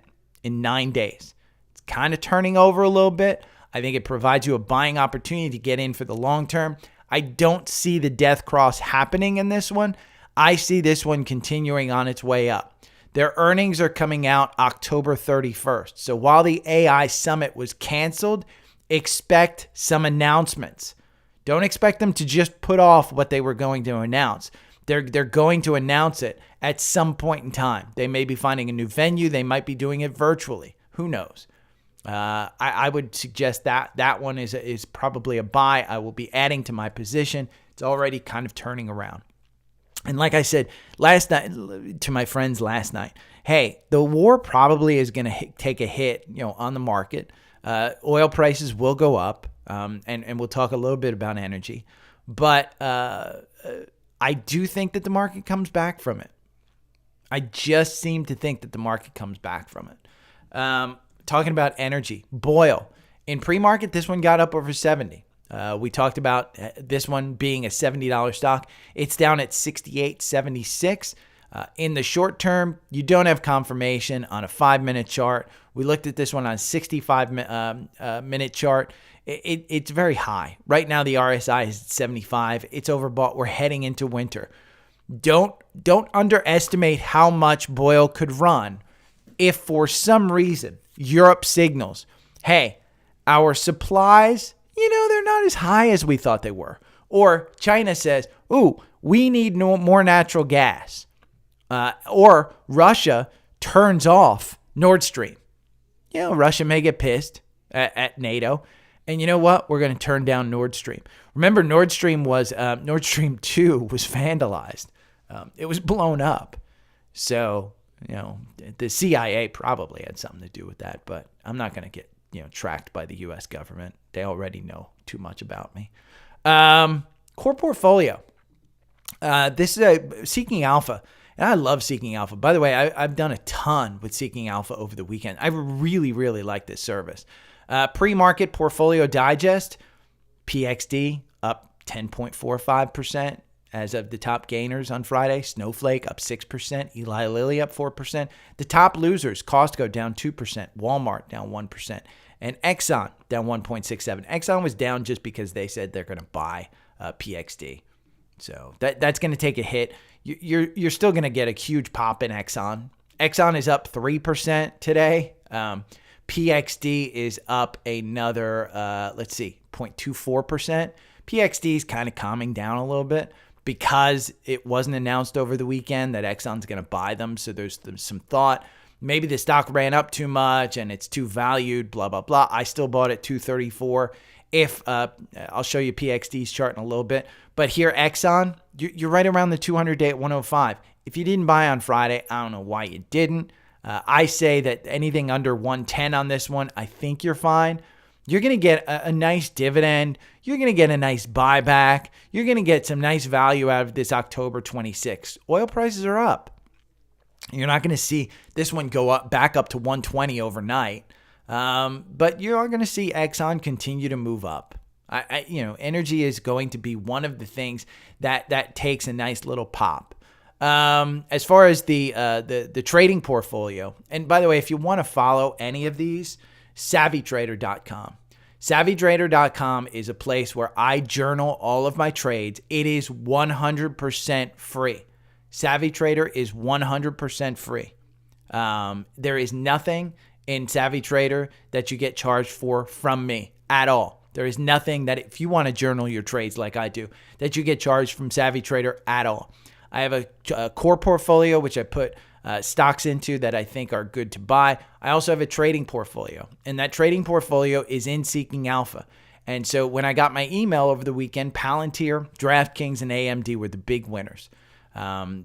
in 9 days. It's kind of turning over a little bit. I think it provides you a buying opportunity to get in for the long term. I don't see the death cross happening in this one. I see this one continuing on its way up. Their earnings are coming out October 31st. So while the AI summit was canceled, expect some announcements. Don't expect them to just put off what they were going to announce. They're going to announce it at some point in time. They may be finding a new venue. They might be doing it virtually. Who knows? I would suggest that one is probably a buy. I will be adding to my position. It's already kind of turning around. And like I said last night to my friends last night, hey, the war probably is going to take a hit, on the market. Oil prices will go up, and we'll talk a little bit about energy. But I do think that the market comes back from it. I just seem to think that the market comes back from it. Talking about energy, Boyle. In pre-market, this one got up over 70. We talked about this one being a $70 stock. It's down at 68.76. In the short term, you don't have confirmation on a 5-minute chart. We looked at this one on a 65-minute chart. It's very high. Right now, the RSI is at 75. It's overbought. We're heading into winter. Don't underestimate how much Boyle could run if for some reason Europe signals, hey, our supplies, they're not as high as we thought they were. Or China says, ooh, we need more natural gas. Or Russia turns off Nord Stream. Russia may get pissed at NATO. And you know what? We're going to turn down Nord Stream. Remember, Nord Stream 2 was vandalized. It was blown up. So, the CIA probably had something to do with that, but I'm not going to get, tracked by the U.S. government. They already know too much about me. Core portfolio. This is Seeking Alpha. And I love Seeking Alpha. By the way, I've done a ton with Seeking Alpha over the weekend. I really, really like this service. Pre-market portfolio digest, PXD up 10.45% as of the top gainers on Friday. Snowflake up 6%. Eli Lilly up 4%. The top losers, Costco down 2%. Walmart down 1%. And Exxon down 1.67%. Exxon was down just because they said they're going to buy PXD. So that's going to take a hit. You're still going to get a huge pop in Exxon. Exxon is up 3% today. PXD is up another, 0.24%. PXD is kind of calming down a little bit because it wasn't announced over the weekend that Exxon's going to buy them. So there's some thought. Maybe the stock ran up too much and it's too valued, blah, blah, blah. I still bought at 234. I'll show you PXD's chart in a little bit. But here, Exxon, you're right around the 200-day at 105. If you didn't buy on Friday, I don't know why you didn't. I say that anything under 110 on this one, I think you're fine. You're going to get a nice dividend. You're going to get a nice buyback. You're going to get some nice value out of this October 26th. Oil prices are up. You're not going to see this one go back up to 120 overnight. But you are going to see Exxon continue to move up. Energy is going to be one of the things that takes a nice little pop. As far as the trading portfolio, and by the way, if you want to follow any of these, SavvyTrader.com. SavvyTrader.com is a place where I journal all of my trades. It is 100% free. Savvy Trader is 100% free. There is nothing in Savvy Trader that you get charged for from me at all. There is nothing that, if you want to journal your trades like I do, that you get charged from Savvy Trader at all. I have a core portfolio, which I put stocks into that I think are good to buy. I also have a trading portfolio, and that trading portfolio is in Seeking Alpha. And so when I got my email over the weekend, Palantir, DraftKings, and AMD were the big winners.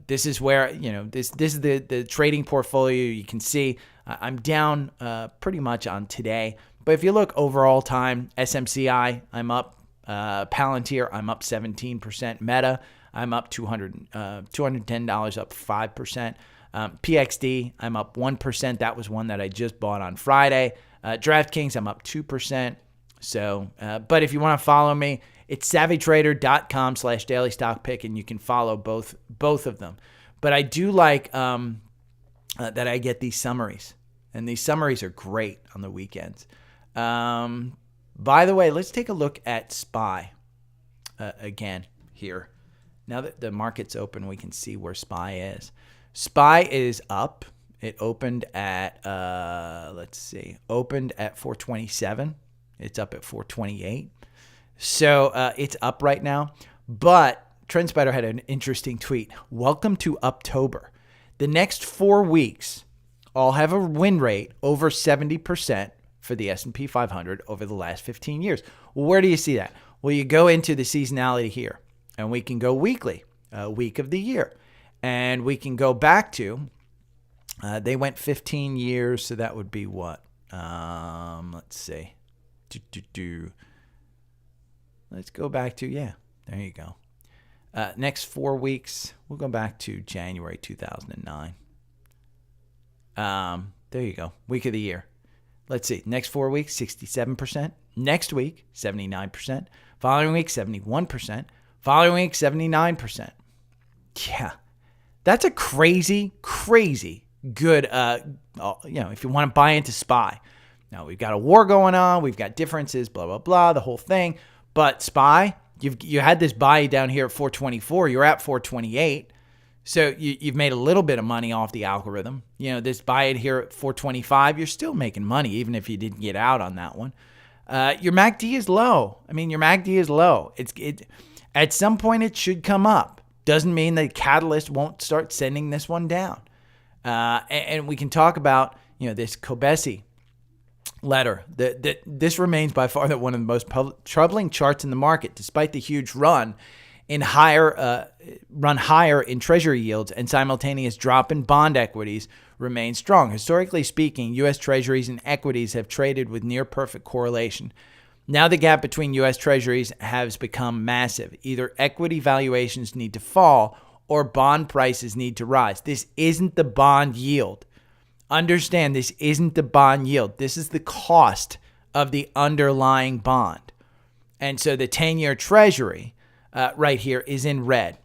This is where, this is the trading portfolio. You can see I'm down pretty much on today. But if you look overall time, SMCI, I'm up. Palantir, I'm up 17%. Meta, I'm up $210, up 5%. PXD, I'm up 1%. That was one that I just bought on Friday. DraftKings, I'm up 2%. So, but if you want to follow me, it's savvytrader.com/daily stock pick, and you can follow both of them. But I do like that I get these summaries, and these summaries are great on the weekends. By the way, let's take a look at SPY again here. Now that the market's open, we can see where SPY is. SPY is up. It opened at, opened at 427. It's up at 428. So it's up right now. But TrendSpider had an interesting tweet. Welcome to Uptober. The next 4 weeks, I'll have a win rate over 70% for the S&P 500 over the last 15 years. Well, where do you see that? Well, you go into the seasonality here, and we can go weekly, week of the year. And we can go back to, they went 15 years, so that would be what? Let's see. Let's go back to, there you go. Next 4 weeks, we'll go back to January 2009. There you go. Week of the year. Let's see. Next 4 weeks, 67%. Next week, 79%. Following week, 71%. Following week, 79%. Yeah. That's a crazy, crazy good, if you want to buy into SPY. Now, we've got a war going on. We've got differences, blah, blah, blah, the whole thing. But SPY, you had this buy down here at 424. You're at 428. So you've made a little bit of money off the algorithm. This buy it here at 425, you're still making money, even if you didn't get out on that one. Your MACD is low. Your MACD is low. At some point, it should come up. Doesn't mean that Catalyst won't start sending this one down. And we can talk about, this Kobesi letter. This remains by far one of the most troubling charts in the market, despite the huge run higher in treasury yields and simultaneous drop in bond equities remain strong. Historically speaking, U.S. treasuries and equities have traded with near perfect correlation. Now the gap between U.S. treasuries has become massive. Either equity valuations need to fall or bond prices need to rise. This isn't the bond yield. Understand, this isn't the bond yield. This is the cost of the underlying bond. And so the 10-year treasury right here is in red.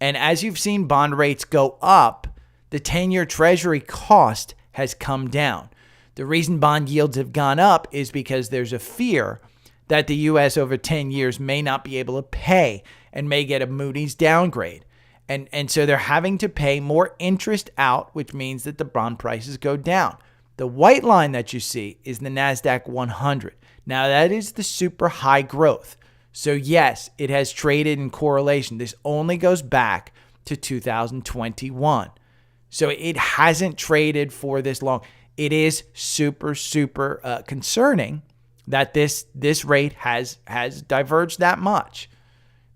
And as you've seen bond rates go up, the 10-year treasury cost has come down. The reason bond yields have gone up is because there's a fear that the U.S. over 10 years may not be able to pay and may get a Moody's downgrade. And so they're having to pay more interest out, which means that the bond prices go down. The white line that you see is the NASDAQ 100. Now, that is the super high growth. So, yes, it has traded in correlation. This only goes back to 2021. So it hasn't traded for this long. It is super, super concerning that this rate has diverged that much.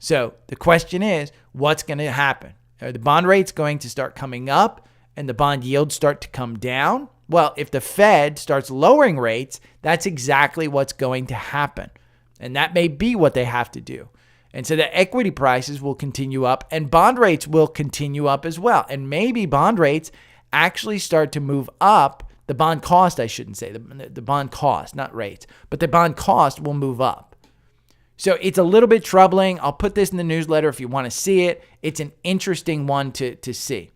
So the question is, what's going to happen? Are the bond rates going to start coming up and the bond yields start to come down? Well, if the Fed starts lowering rates, that's exactly what's going to happen. And that may be what they have to do. And so the equity prices will continue up and bond rates will continue up as well. And maybe bond rates actually start to move up. The bond cost, I shouldn't say, the bond cost, not rates, but the bond cost will move up. So it's a little bit troubling. I'll put this in the newsletter if you want to see it. It's an interesting one to see.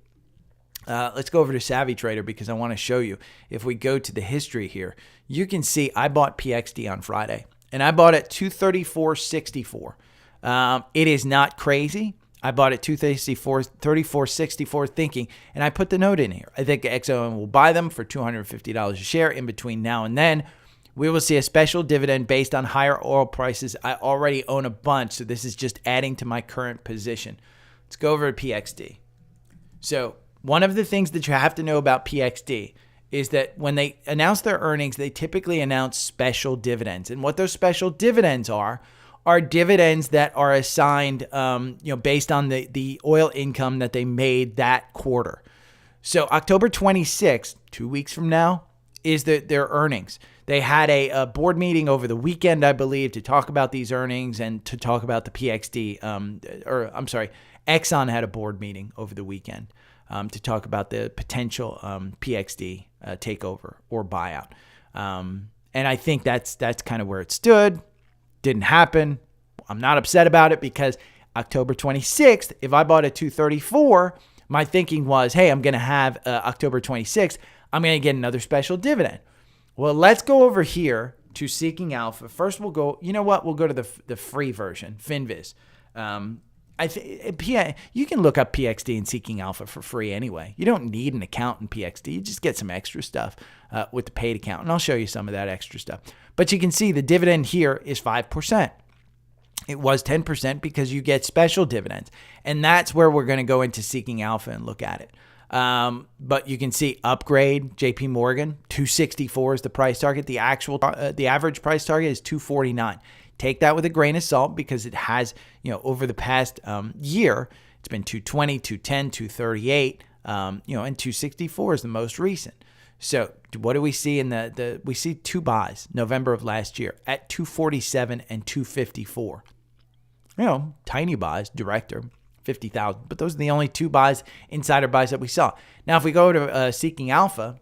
Let's go over to Savvy Trader because I want to show you. If we go to the history here, you can see I bought PXD on Friday and I bought at 234.64. It is not crazy. I bought at 34.64 thinking, and I put the note in here. I think XOM will buy them for $250 a share. In between now and then, we will see a special dividend based on higher oil prices. I already own a bunch, so this is just adding to my current position. Let's go over to PXD. So one of the things that you have to know about PXD is that when they announce their earnings, they typically announce special dividends. And what those special dividends are dividends that are assigned based on the oil income that they made that quarter. So October 26th, 2 weeks from now, is their earnings. They had a board meeting over the weekend, I believe, to talk about these earnings and to talk about the PXD. Exxon had a board meeting over the weekend to talk about the potential PXD takeover or buyout. And I think that's kind of where it stood. Didn't happen. I'm not upset about it because October 26th, if I bought at 234, my thinking was, hey, I'm going to have October 26th, I'm going to get another special dividend. Well, let's go over here to Seeking Alpha. First, we'll go, you know what? We'll go to the free version, FinViz. You can look up PXD and Seeking Alpha for free anyway. You don't need an account in PXD. You just get some extra stuff with the paid account, and I'll show you some of that extra stuff. But you can see the dividend here is 5%. It was 10% because you get special dividends, and that's where we're going to go into Seeking Alpha and look at it. But you can see Upgrade, JP Morgan, 264 is the price target. The average price target is 249. Take that with a grain of salt because it has, over the past year, it's been 220, 210, 238, and 264 is the most recent. So what do we see we see two buys November of last year at 247 and 254. Tiny buys, Director, 50,000, but those are the only two insider buys that we saw. Now, if we go to Seeking Alpha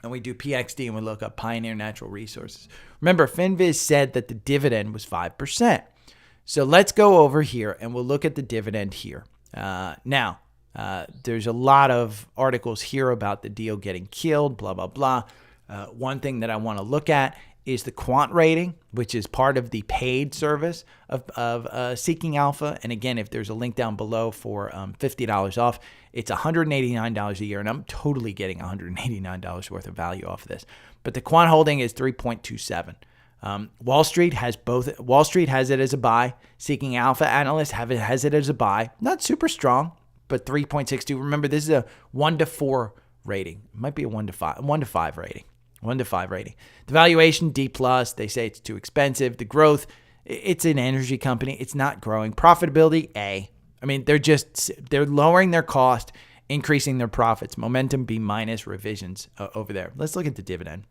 and we do PXD and we look up Pioneer Natural Resources, remember FinViz said that the dividend was 5%. So let's go over here and we'll look at the dividend here. Now, there's a lot of articles here about the deal getting killed, blah, blah, blah. One thing that I want to look at is the quant rating, which is part of the paid service of Seeking Alpha. And again, if there's a link down below for $50 off, it's $189 a year, and I'm totally getting $189 worth of value off of this. But the quant holding is 3.27. Wall Street has both. Wall Street has it as a buy. Seeking Alpha analysts has it as a buy. Not super strong, but 3.62. Remember, this is a 1 to 4 rating. It might be a 1 to 5 rating. 1 to 5 rating. The valuation, D+. They say it's too expensive. The growth, it's an energy company. It's not growing. Profitability, A. I mean, they're lowering their cost, increasing their profits. Momentum, B-, revisions over there. Let's look at the dividend.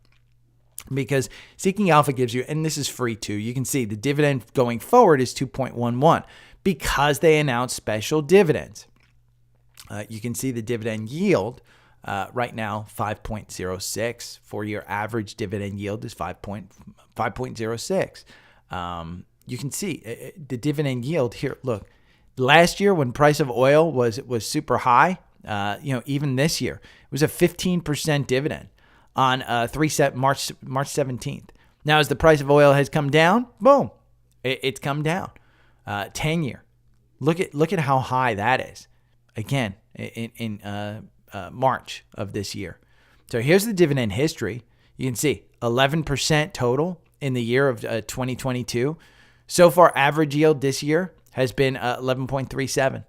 Because Seeking Alpha gives you, and this is free too, you can see the dividend going forward is 2.11 because they announced special dividends. You can see the dividend yield right now, 5.06. 4-year average dividend yield is 5.06. You can see the dividend yield here. Look, last year when price of oil was super high, even this year, it was a 15% dividend on March 17th. Now, as the price of oil has come down, boom, it's come down. 10-year. Look at how high that is. Again, in March of this year. So here's the dividend history. You can see 11% total in the year of 2022. So far, average yield this year has been 11.37.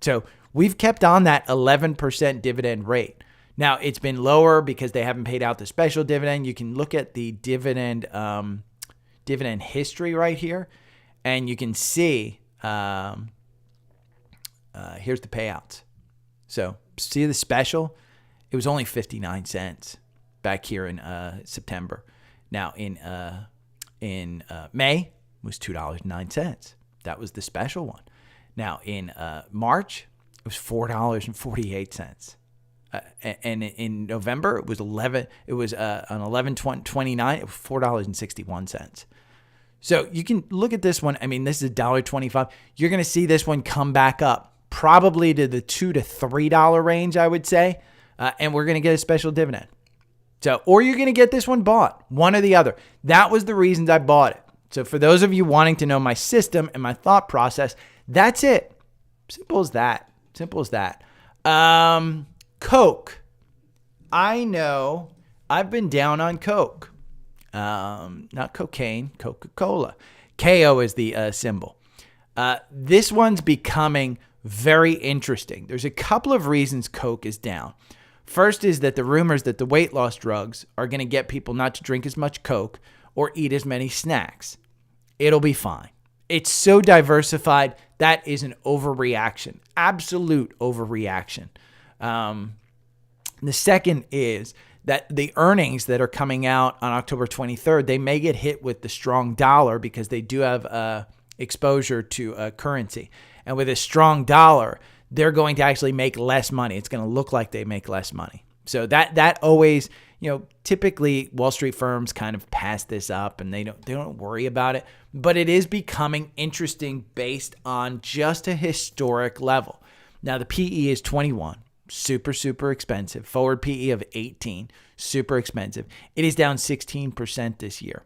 So we've kept on that 11% dividend rate. Now, it's been lower because they haven't paid out the special dividend. You can look at the dividend history right here, and you can see here's the payouts. So see the special? It was only 59 cents back here in September. Now, in May, it was $2.09. That was the special one. Now, in March, it was $4.48. And in November, it was on 11/29, it was $4.61. So you can look at this one. I mean, this is $1.25. You're going to see this one come back up, probably to the $2 to $3 range, I would say. And we're going to get a special dividend. So, or you're going to get this one bought, one or the other. That was the reasons I bought it. So for those of you wanting to know my system and my thought process, that's it. Simple as that. Simple as that. Coke. I know I've been down on Coke. Not cocaine, Coca-Cola. KO is the symbol. This one's becoming very interesting. There's a couple of reasons Coke is down. First is that the rumors that the weight loss drugs are going to get people not to drink as much Coke or eat as many snacks. It'll be fine. It's so diversified. That is an overreaction. Absolute overreaction. The second is that the earnings that are coming out on October 23rd, they may get hit with the strong dollar because they do have exposure to currency. And with a strong dollar, they're going to actually make less money. It's going to look like they make less money. So that always, typically Wall Street firms kind of pass this up and they don't worry about it. But it is becoming interesting based on just a historic level. Now the PE is 21, super, super expensive. Forward PE of 18, super expensive. It is down 16% this year.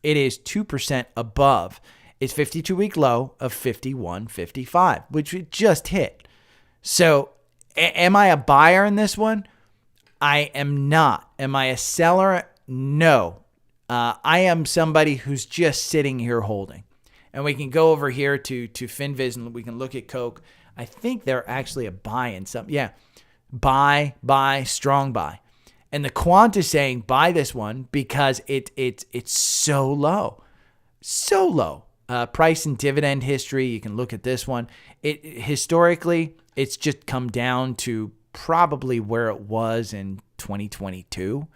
It is 2% above its 52-week low of 51.55, which we just hit. So am I a buyer in this one? I am not. Am I a seller? No. I am somebody who's just sitting here holding. And we can go over here to FinViz and we can look at Coke. I think they're actually a buy in some. Yeah. Buy, strong buy. And the quant is saying buy this one because it's so low. So low. Price and dividend history, you can look at this one. Historically, it's just come down to probably where it was in 2022,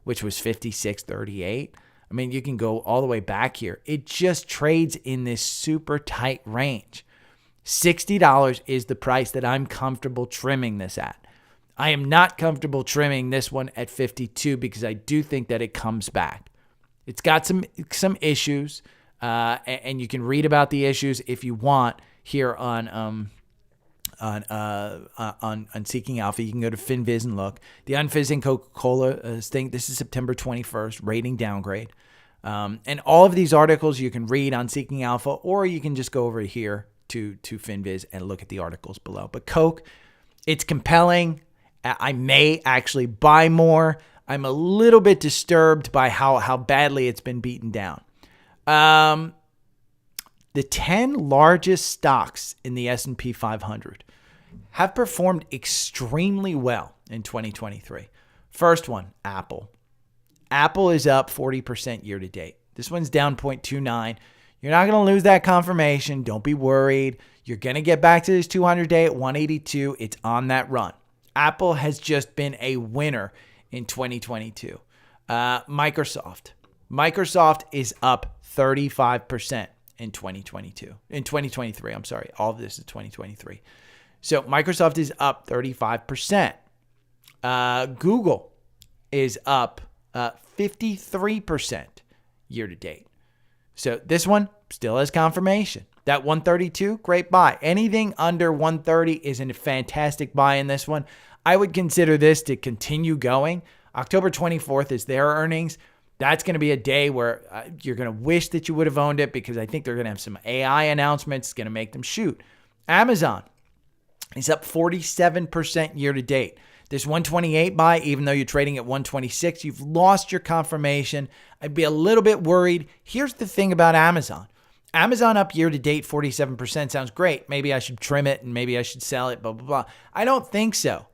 which was 56.38. I mean, you can go all the way back here. It just trades in this super tight range. $60 is the price that I'm comfortable trimming this at. I am not comfortable trimming this one at 52 because I do think that it comes back. It's got some issues, and you can read about the issues if you want here on Seeking Alpha. You can go to FinViz and look. The unfizzing Coca-Cola thing, this is September 21st, rating downgrade. And all of these articles you can read on Seeking Alpha, or you can just go over here to FinViz and look at the articles below. But Coke, it's compelling. I may actually buy more. I'm a little bit disturbed by how badly it's been beaten down. The 10 largest stocks in the S&P 500 have performed extremely well in 2023. First one, Apple. Apple is up 40% year to date. This one's down 0.29. You're not going to lose that confirmation. Don't be worried. You're going to get back to this 200-day at 182. It's on that run. Apple has just been a winner in 2022. Microsoft. Microsoft is up 35% in 2022. In 2023, I'm sorry. All of this is 2023. So Microsoft is up 35%. Google is up 53% year to date. So this one still has confirmation. That 132, great buy. Anything under 130 is a fantastic buy in this one. I would consider this to continue going. October 24th is their earnings. That's going to be a day where you're going to wish that you would have owned it because I think they're going to have some AI announcements. It's going to make them shoot. Amazon is up 47% year to date. This 128 buy, even though you're trading at 126, you've lost your confirmation. I'd be a little bit worried. Here's the thing about Amazon. Amazon up year to date 47% sounds great. Maybe I should trim it and maybe I should sell it, blah, blah, blah. I don't think so.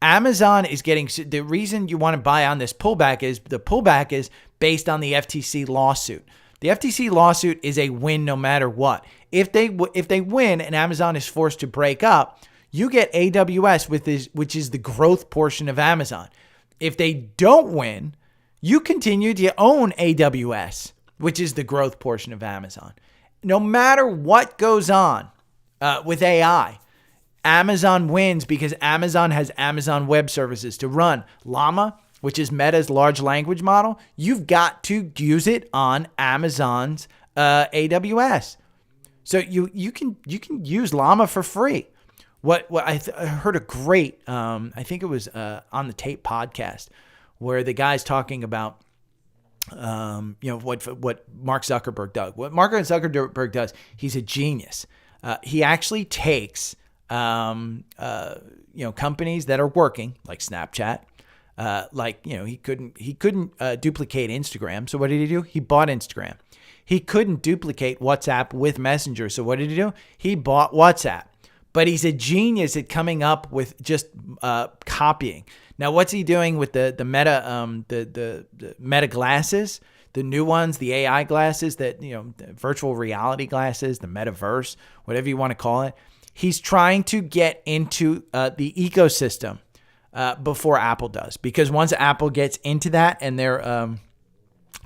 Amazon is getting, the reason you want to buy on this pullback is the pullback is based on the FTC lawsuit. The FTC lawsuit is a win no matter what. If they win and Amazon is forced to break up, you get AWS, which is the growth portion of Amazon. If they don't win, you continue to own AWS, which is the growth portion of Amazon. No matter what goes on with AI, Amazon wins because Amazon has Amazon Web Services to run. Llama, which is Meta's large language model, you've got to use it on Amazon's AWS. So you can use Llama for free. What I heard a great, I think it was on the Tape podcast, where the guy's talking about, what Mark Zuckerberg does. What Mark Zuckerberg does, he's a genius. He actually takes companies that are working, like Snapchat. He couldn't duplicate Instagram. So what did he do? He bought Instagram. He couldn't duplicate WhatsApp with Messenger. So what did he do? He bought WhatsApp. But he's a genius at coming up with just copying. Now, what's he doing with the Meta the Meta glasses, the new ones, the AI glasses, that the virtual reality glasses, the metaverse, whatever you want to call it? He's trying to get into the ecosystem before Apple does, because once Apple gets into that and their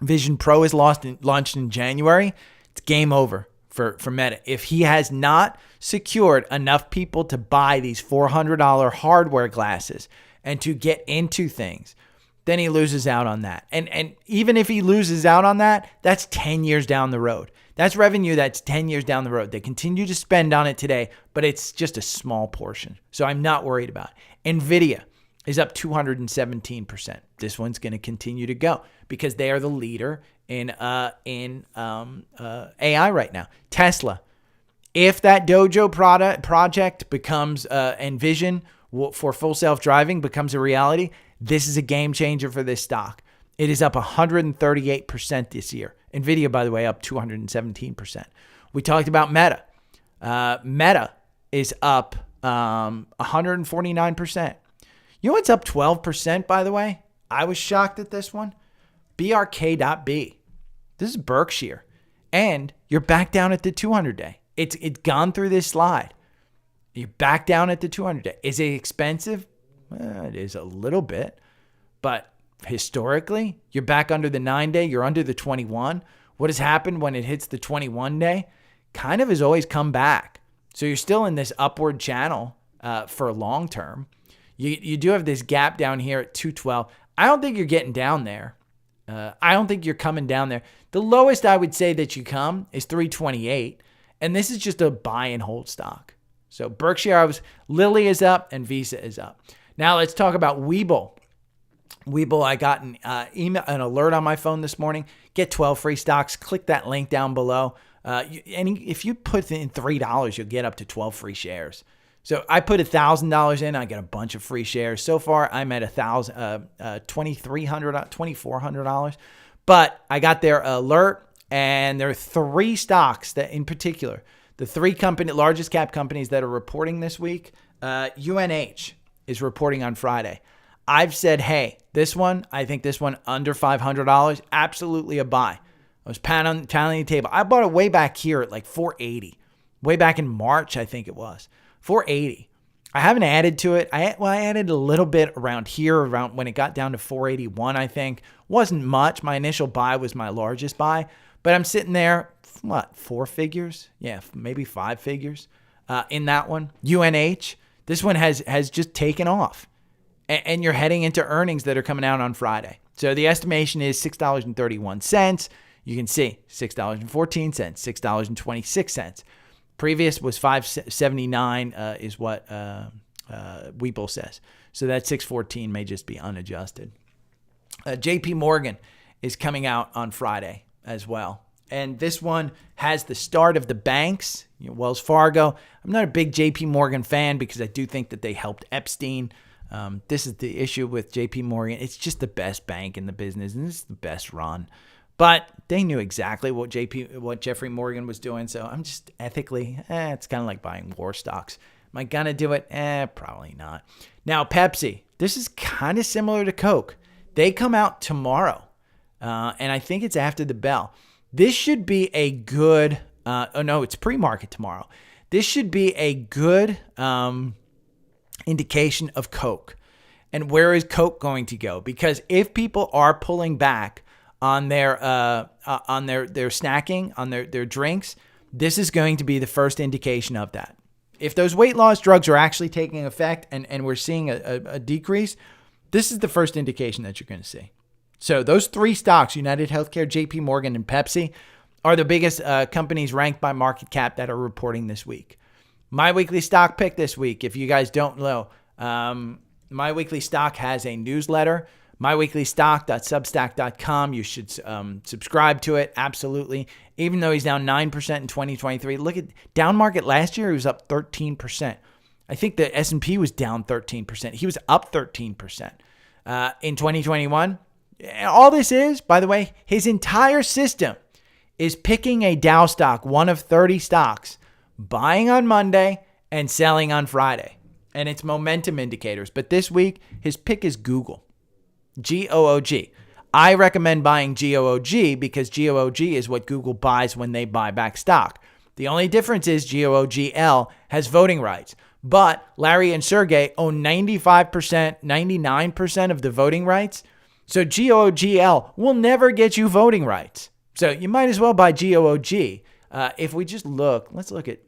Vision Pro is launched in January, it's game over for Meta. If he has not secured enough people to buy these $400 hardware glasses and to get into things, then he loses out on that. And even if he loses out on that, that's 10 years down the road. That's revenue that's 10 years down the road. They continue to spend on it today, but it's just a small portion. So I'm not worried about it. NVIDIA is up 217%. This one's going to continue to go because they are the leader in AI right now. Tesla, if that Dojo project becomes and vision for full self-driving becomes a reality, this is a game changer for this stock. It is up 138% this year. NVIDIA, by the way, up 217%. We talked about Meta. Meta is up 149%. You know what's up 12%, by the way? I was shocked at this one. BRK.B. This is Berkshire. And you're back down at the 200-day. It's gone through this slide. You're back down at the 200-day. Is it expensive? It is a little bit. But historically, you're back under the 9-day. You're under the 21. What has happened when it hits the 21-day? Kind of has always come back. So you're still in this upward channel for long term. You do have this gap down here at 212. I don't think you're getting down there. I don't think you're coming down there. The lowest I would say that you come is 328. And this is just a buy and hold stock. So Berkshire, Lilly is up and Visa is up. Now let's talk about Webull. Webull, I got an alert on my phone this morning. Get 12 free stocks. Click that link down below. And if you put in $3, you'll get up to 12 free shares. So I put $1,000 in. I get a bunch of free shares. So far, I'm at $2,400. But I got their alert, and there are 3 stocks that, in particular, the 3 largest cap companies that are reporting this week. UNH is reporting on Friday. I've said, hey, I think this one under $500, absolutely a buy. I was pounding the table. I bought it way back here at like 480, way back in March, I think it was. 480. I haven't added to it. I added a little bit around here, around when it got down to 481, I think. Wasn't much. My initial buy was my largest buy, but I'm sitting there, 4 figures? Yeah, maybe 5 figures in that one. UNH, this one has just taken off, and you're heading into earnings that are coming out on Friday. So the estimation is $6.31. You can see $6.14, $6.26. Previous was $5.79 is what Webull says. So that $6.14 may just be unadjusted. JP Morgan is coming out on Friday as well. And this one has the start of the banks, Wells Fargo. I'm not a big JP Morgan fan because I do think that they helped Epstein. This is the issue with JP Morgan. It's just the best bank in the business, and it's the best run. But they knew exactly what Jeffrey Morgan was doing. So I'm just ethically, it's kind of like buying war stocks. Am I going to do it? Probably not. Now, Pepsi. This is kind of similar to Coke. They come out tomorrow, and I think it's after the bell. This should be a good, it's pre-market tomorrow. This should be a good indication of Coke. And where is Coke going to go? Because if people are pulling back on their snacking, on their drinks, this is going to be the first indication of that. If those weight loss drugs are actually taking effect and we're seeing a decrease, this is the first indication that you're going to see. So those 3 stocks, United Healthcare, JP Morgan, and Pepsi, are the biggest companies ranked by market cap that are reporting this week. My weekly stock pick this week, if you guys don't know, my weekly stock has a newsletter, myweeklystock.substack.com. You should subscribe to it, absolutely. Even though he's down 9% in 2023. Look at down market last year, he was up 13%. I think the S&P was down 13%. He was up 13% in 2021. All this is, by the way, his entire system is picking a Dow stock, one of 30 stocks, buying on Monday and selling on Friday. And it's momentum indicators. But this week, his pick is Google. GOOG. I recommend buying GOOG because GOOG is what Google buys when they buy back stock. The only difference is GOOGL has voting rights. But Larry and Sergey own 95%, 99% of the voting rights. So GOOGL will never get you voting rights. So you might as well buy GOOG. If we just let's look at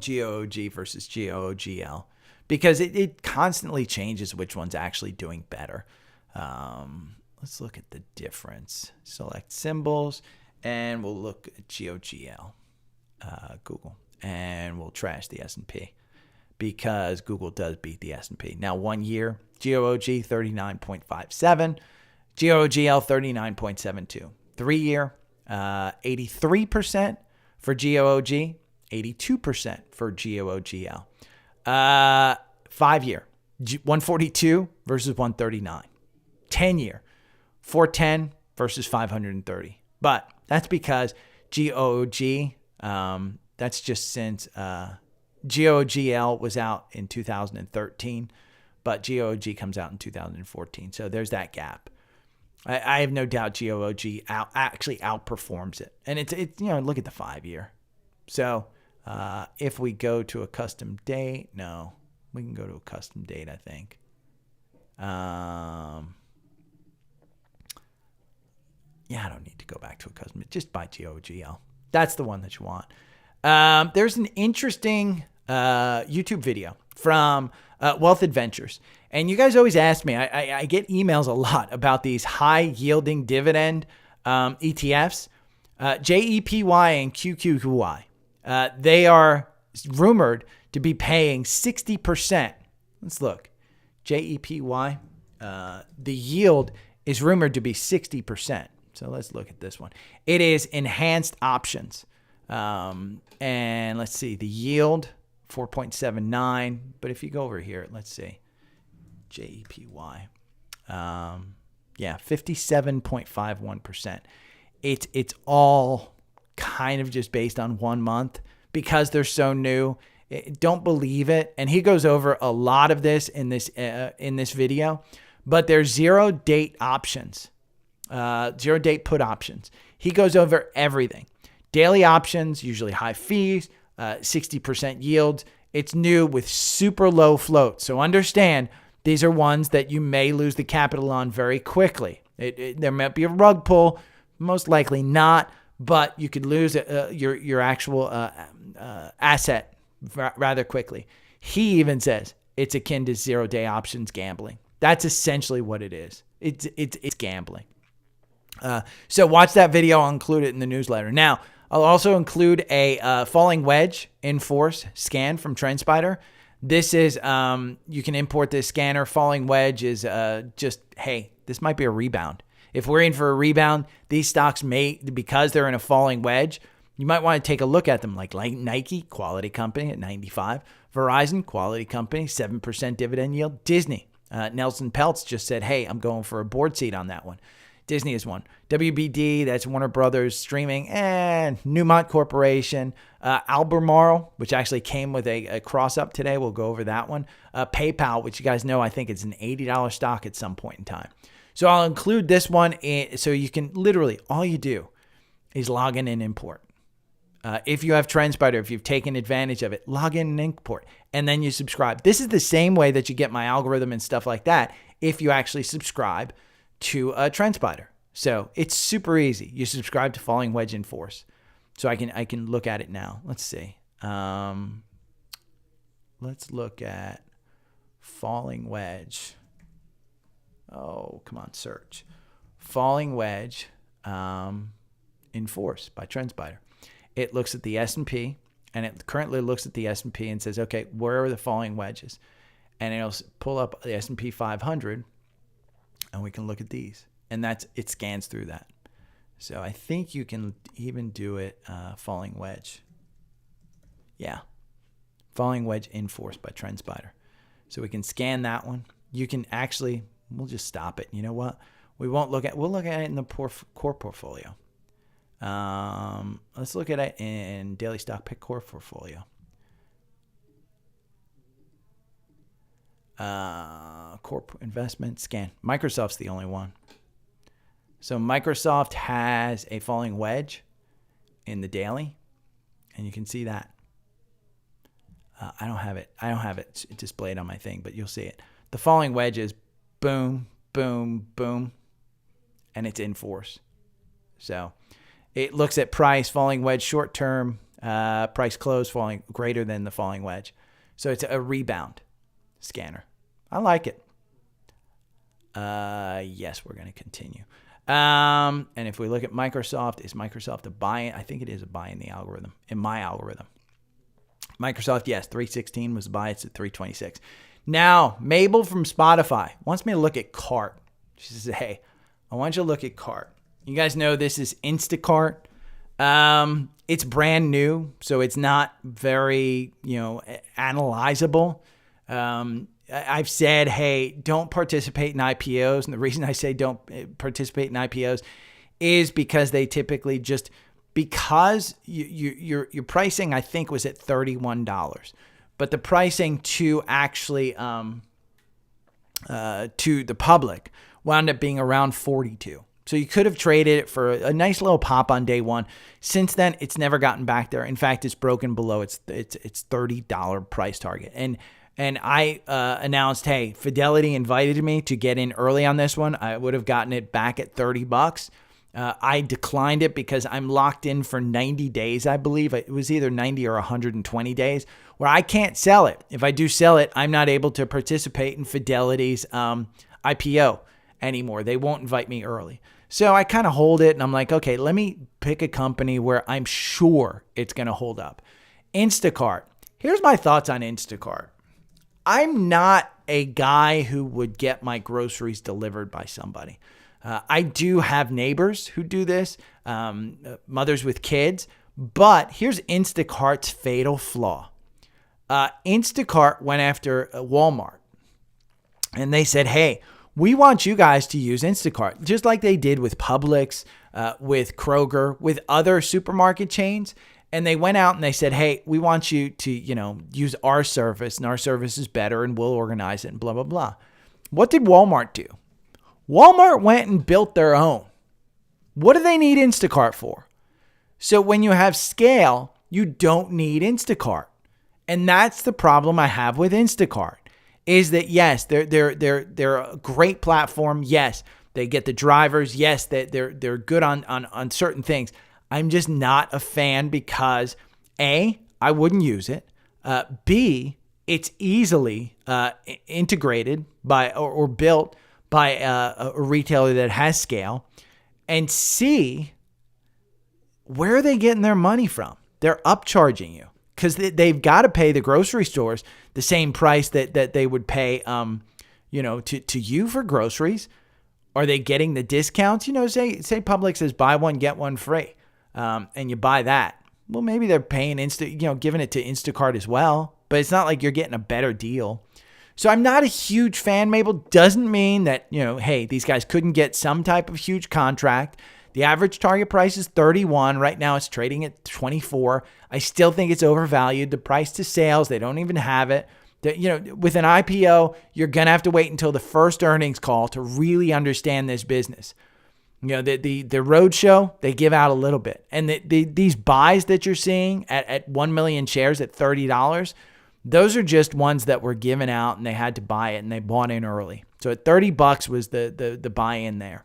GOOG versus GOOGL because it constantly changes which one's actually doing better. Let's look at the difference. Select symbols and we'll look at GOOGL, Google, and we'll trash the S&P because Google does beat the S&P. Now 1 year, GOOG 39.57, GOOGL 39.72. 3 year, 83% for GOOG, 82% for GOOGL. 5 year, 142 versus 139. 10 year, 410 versus 530. But that's because GOOG, that's just since GOOGL was out in 2013, but GOOG comes out in 2014. So there's that gap. I have no doubt GOOG actually outperforms it. And it's look at the 5 year. So if we go to a custom date, no, we can go to a custom date, I think. I don't need to go back to a custom. Just buy GOOGL. That's the one that you want. There's an interesting YouTube video from Wealth Adventures. And you guys always ask me, I get emails a lot about these high-yielding dividend ETFs, JEPY and QQQY. They are rumored to be paying 60%. Let's look. JEPY, the yield is rumored to be 60%. So let's look at this one. It is enhanced options. And let's see, the yield, 4.79. But if you go over here, let's see, JEPY, 57.51%. It's all kind of just based on 1 month because they're so new. Don't believe it. And he goes over a lot of this in this video, but there's 0 date options, 0 date put options. He goes over everything. Daily options, usually high fees, 60% yields. It's new with super low float. So understand these are ones that you may lose the capital on very quickly. There might be a rug pull, most likely not, but you could lose your actual asset rather quickly. He even says it's akin to 0 day options gambling. That's essentially what it is. It's gambling. So watch that video. I'll include it in the newsletter. Now, I'll also include a falling wedge in force scan from TrendSpider. This is, you can import this scanner. Falling wedge is just, hey, this might be a rebound. If we're in for a rebound, these stocks may, because they're in a falling wedge, you might want to take a look at them like Nike, quality company at 95. Verizon, quality company, 7% dividend yield. Disney, Nelson Peltz just said, hey, I'm going for a board seat on that one. Disney is one. WBD, that's Warner Brothers Streaming, and Newmont Corporation. Albemarle, which actually came with a cross-up today. We'll go over that one. PayPal, which you guys know, I think it's an $80 stock at some point in time. So I'll include this one so you can literally, all you do is log in and import. If you have TrendSpider, if you've taken advantage of it, log in and import, and then you subscribe. This is the same way that you get my algorithm and stuff like that if you actually subscribe to TrendSpider. So it's super easy. You subscribe to Falling Wedge in Force. So I can look at it now. Let's see. Let's look at Falling Wedge. Oh, come on, search. Falling Wedge in Force by TrendSpider. It looks at the S&P, and it currently looks at the S&P and says, okay, where are the falling wedges? And it'll pull up the S&P 500, and we can look at these. And it scans through that. So I think you can even do it falling wedge. Yeah. falling wedge enforced by TrendSpider. So we can scan that one. You can actually, we'll just stop it. You know what? We'll look at it in the core portfolio. Let's look at it in daily stock pick core portfolio. Corp investment scan. Microsoft's the only one. So Microsoft has a falling wedge in the daily, and you can see that. I don't have it displayed on my thing, but you'll see it. The falling wedge is boom, boom, boom, and it's in force. So it looks at price, falling wedge, short term, price close, falling greater than the falling wedge. So it's a rebound scanner. I like it. Yes, we're going to continue. And if we look at Microsoft, is Microsoft a buy? I think it is a buy in the algorithm, in my algorithm. Microsoft, yes, 316 was a buy. It's at 326. Now, Mabel from Spotify wants me to look at Cart. She says, hey, I want you to look at Cart. You guys know this is Instacart. It's brand new, so it's not very, analyzable. I've said, hey, don't participate in IPOs. And the reason I say don't participate in IPOs is because they typically just, because your pricing, I think, was at $31. But the pricing to actually, to the public wound up being around 42. So you could have traded it for a nice little pop on day one. Since then, it's never gotten back there. In fact, it's broken below its $30 price target. And I announced, hey, Fidelity invited me to get in early on this one. I would have gotten it back at $30. I declined it because I'm locked in for 90 days, I believe. It was either 90 or 120 days where I can't sell it. If I do sell it, I'm not able to participate in Fidelity's IPO anymore. They won't invite me early. So I kind of hold it, and I'm like, okay, let me pick a company where I'm sure it's going to hold up. Instacart. Here's my thoughts on Instacart. I'm not a guy who would get my groceries delivered by somebody. I do have neighbors who do this, mothers with kids, but here's Instacart's fatal flaw. Instacart went after Walmart, and they said, hey, we want you guys to use Instacart, just like they did with Publix, with Kroger, with other supermarket chains. And they went out and they said, hey, we want you to, use our service, and our service is better, and we'll organize it, and blah, blah, blah. What did Walmart do? Walmart went and built their own. What do they need Instacart for? So when you have scale, you don't need Instacart. And that's the problem I have with Instacart, is that, yes, they're a great platform. Yes, they get the drivers. Yes, they're good on certain things. I'm just not a fan because, A, I wouldn't use it. B, it's easily integrated by or built by a retailer that has scale. And C, where are they getting their money from? They're upcharging you because they've got to pay the grocery stores the same price that they would pay, to you for groceries. Are they getting the discounts? Say Publix says buy one, get one free. And you buy that. Well, maybe they're paying giving it to Instacart as well, but it's not like you're getting a better deal. So I'm not a huge fan, Mabel. Doesn't mean that, hey, these guys couldn't get some type of huge contract. The average target price is 31. Right now it's trading at 24. I still think it's overvalued. The price to sales, they don't even have it. With an IPO, you're going to have to wait until the first earnings call to really understand this business. The roadshow, they give out a little bit. And these buys that you're seeing at 1 million shares at $30, those are just ones that were given out and they had to buy it and they bought in early. So at $30 was the buy-in there.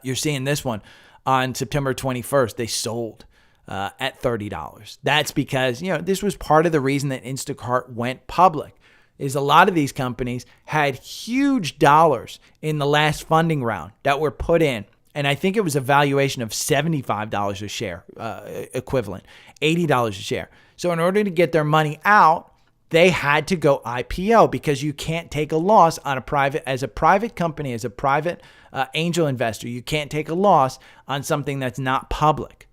You're seeing this one on September 21st. They sold at $30. That's because, this was part of the reason that Instacart went public. Is a lot of these companies had huge dollars in the last funding round that were put in. And I think it was a valuation of $75 a share equivalent, $80 a share. So in order to get their money out, they had to go IPO because you can't take a loss on as a private company, as a private angel investor. You can't take a loss on something that's not public.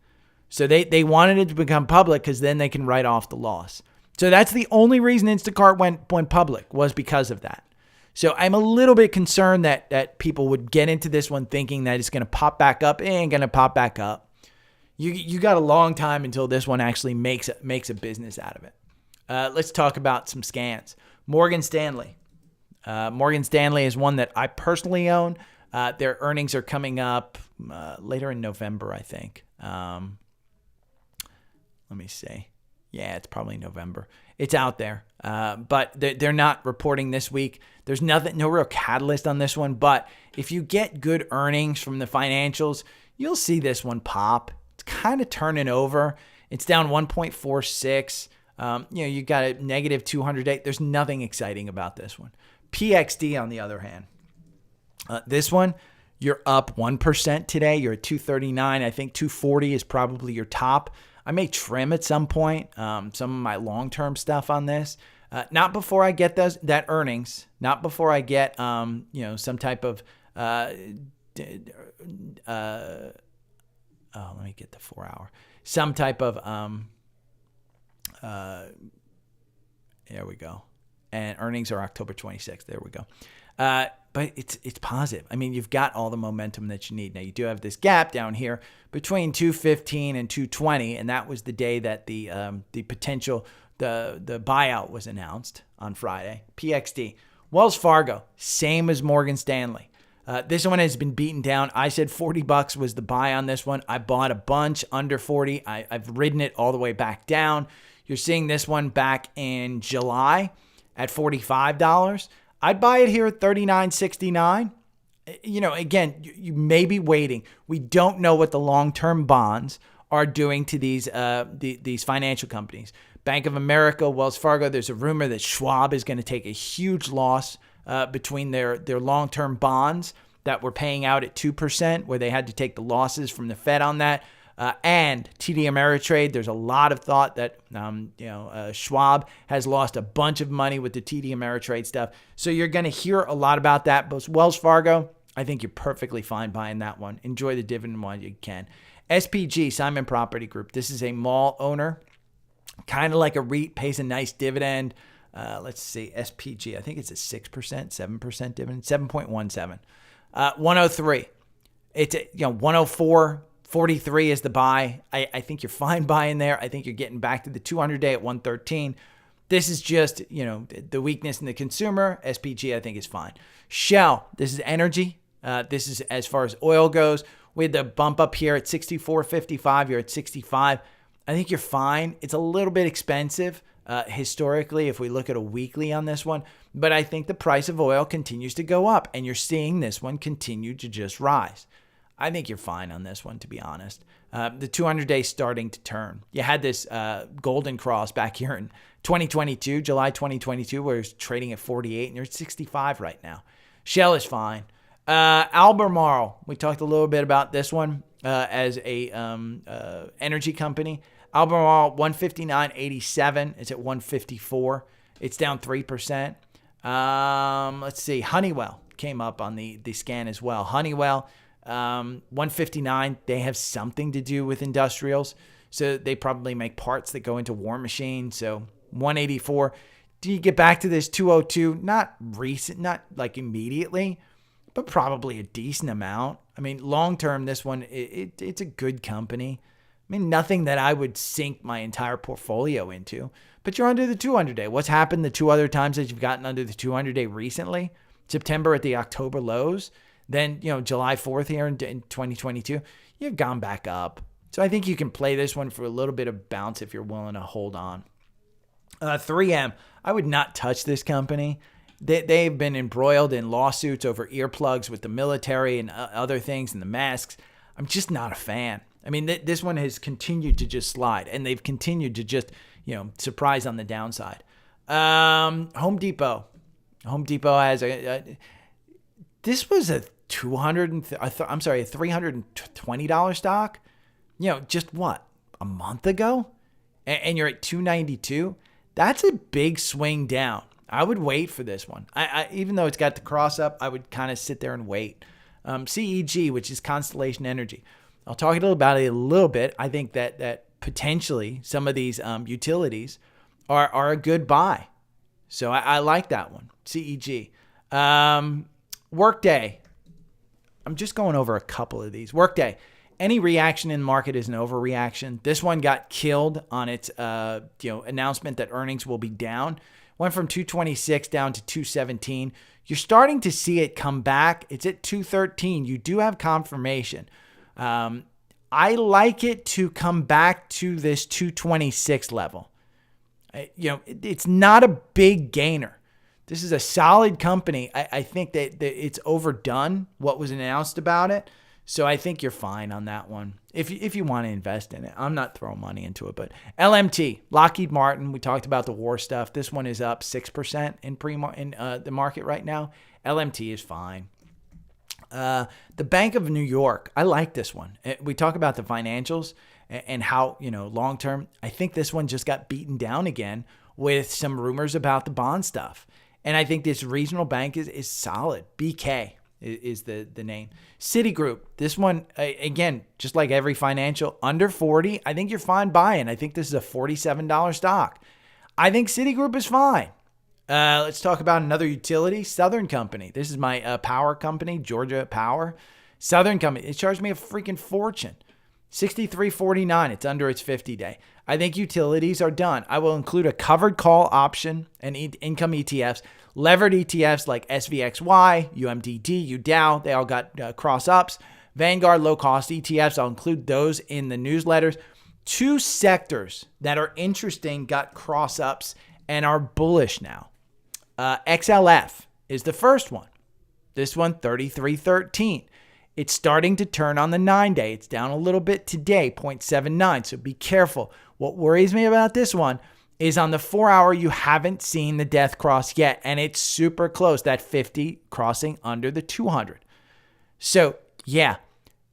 So they wanted it to become public because then they can write off the loss. So that's the only reason Instacart went public, was because of that. So I'm a little bit concerned that people would get into this one thinking that it's going to pop back up. It ain't going to pop back up. You got a long time until this one actually makes a business out of it. Let's talk about some scans. Morgan Stanley. Morgan Stanley is one that I personally own. Their earnings are coming up later in November, I think. Let me see. Yeah, it's probably November. It's out there, but they're not reporting this week. There's no real catalyst on this one. But if you get good earnings from the financials, you'll see this one pop. It's kind of turning over. It's down 1.46. You got a negative 208. There's nothing exciting about this one. PXD, on the other hand, this one, you're up 1% today. You're at 239. I think 240 is probably your top. I may trim at some point some of my long-term stuff on this. Not before I get that earnings. Not before I get some type of let me get the 4 hour. Some type of there we go. And earnings are October 26th. There we go. But it's positive. I mean, you've got all the momentum that you need. Now, you do have this gap down here between 215 and 220, and that was the day that the potential the buyout was announced on Friday. PXD. Wells Fargo, same as Morgan Stanley. This one has been beaten down. I said $40 was the buy on this one. I bought a bunch under 40. I've ridden it all the way back down. You're seeing this one back in July at $45. I'd buy it here at $39.69. Again, you may be waiting. We don't know what the long-term bonds are doing to these financial companies. Bank of America, Wells Fargo, there's a rumor that Schwab is going to take a huge loss between their long-term bonds that were paying out at 2%, where they had to take the losses from the Fed on that, and TD Ameritrade. There's a lot of thought that Schwab has lost a bunch of money with the TD Ameritrade stuff. So you're going to hear a lot about that. But Wells Fargo, I think you're perfectly fine buying that one. Enjoy the dividend while you can. SPG, Simon Property Group. This is a mall owner, kind of like a REIT, pays a nice dividend. Let's see, SPG, I think it's a 6%, 7% dividend, 7.17. 103. It's 104.43 is the buy. I think you're fine buying there. I think you're getting back to the 200-day at 113. This is just, the weakness in the consumer. SPG, I think, is fine. Shell, this is energy. This is as far as oil goes. We had the bump up here at 64.55. You're at 65. I think you're fine. It's a little bit expensive historically if we look at a weekly on this one. But I think the price of oil continues to go up, and you're seeing this one continue to just rise. I think you're fine on this one, to be honest. The 200-day starting to turn. You had this golden cross back here in 2022, July 2022, where it's trading at 48, and you're at 65 right now. Shell is fine. Albemarle, we talked a little bit about this one as a energy company. Albemarle, 159.87. It's at 154. It's down 3%. Let's see. Honeywell came up on the scan as well. Honeywell, 159. They have something to do with industrials. So they probably make parts that go into war machines. So 184. Do you get back to this 202? Not recent, not like immediately, but probably a decent amount. I mean, long-term, this one, it's a good company. I mean, nothing that I would sink my entire portfolio into, but you're under the 200-day. What's happened the two other times that you've gotten under the 200-day recently? September at the October lows, then, July 4th here in 2022, you've gone back up. So I think you can play this one for a little bit of bounce if you're willing to hold on. 3M, I would not touch this company. They've been embroiled in lawsuits over earplugs with the military and other things and the masks. I'm just not a fan. I mean, this one has continued to just slide, and they've continued to just, surprise on the downside. Home Depot. Home Depot has this was a $320 stock. Just what, a month ago? And you're at 292. That's a big swing down. I would wait for this one. I even though it's got the cross up, I would kind of sit there and wait. CEG, which is Constellation Energy. I'll talk about it a little bit. I think that potentially some of these utilities are a good buy. So I like that one. CEG. Workday. I'm just going over a couple of these. Workday. Any reaction in the market is an overreaction. This one got killed on its announcement that earnings will be down. Went from 226 down to 217. You're starting to see it come back. It's at 213. You do have confirmation. I like it to come back to this 226 level. It's not a big gainer. This is a solid company. I think that it's overdone what was announced about it. So I think you're fine on that one if you want to invest in it. I'm not throwing money into it, but LMT, Lockheed Martin, we talked about the war stuff. This one is up 6% in the market right now. LMT is fine. The Bank of New York, I like this one. We talk about the financials and how, long term. I think this one just got beaten down again with some rumors about the bond stuff. And I think this regional bank is solid. BK is the name. Citigroup, this one, again, just like every financial, under 40, I think you're fine buying. I think this is a $47 stock. I think Citigroup is fine. Let's talk about another utility, Southern Company. This is my power company, Georgia Power. Southern Company, it charged me a freaking fortune. $63.49. It's under its 50-day. I think utilities are done. I will include a covered call option and income ETFs, levered ETFs like SVXY, UMDD, UDOW. They all got cross ups. Vanguard low cost ETFs. I'll include those in the newsletters. Two sectors that are interesting got cross ups and are bullish now. XLF is the first one. This one, 33.13. It's starting to turn on the 9-day. It's down a little bit today, 0.79. So be careful. What worries me about this one is on the 4-hour, you haven't seen the death cross yet. And it's super close, that 50 crossing under the 200. So yeah,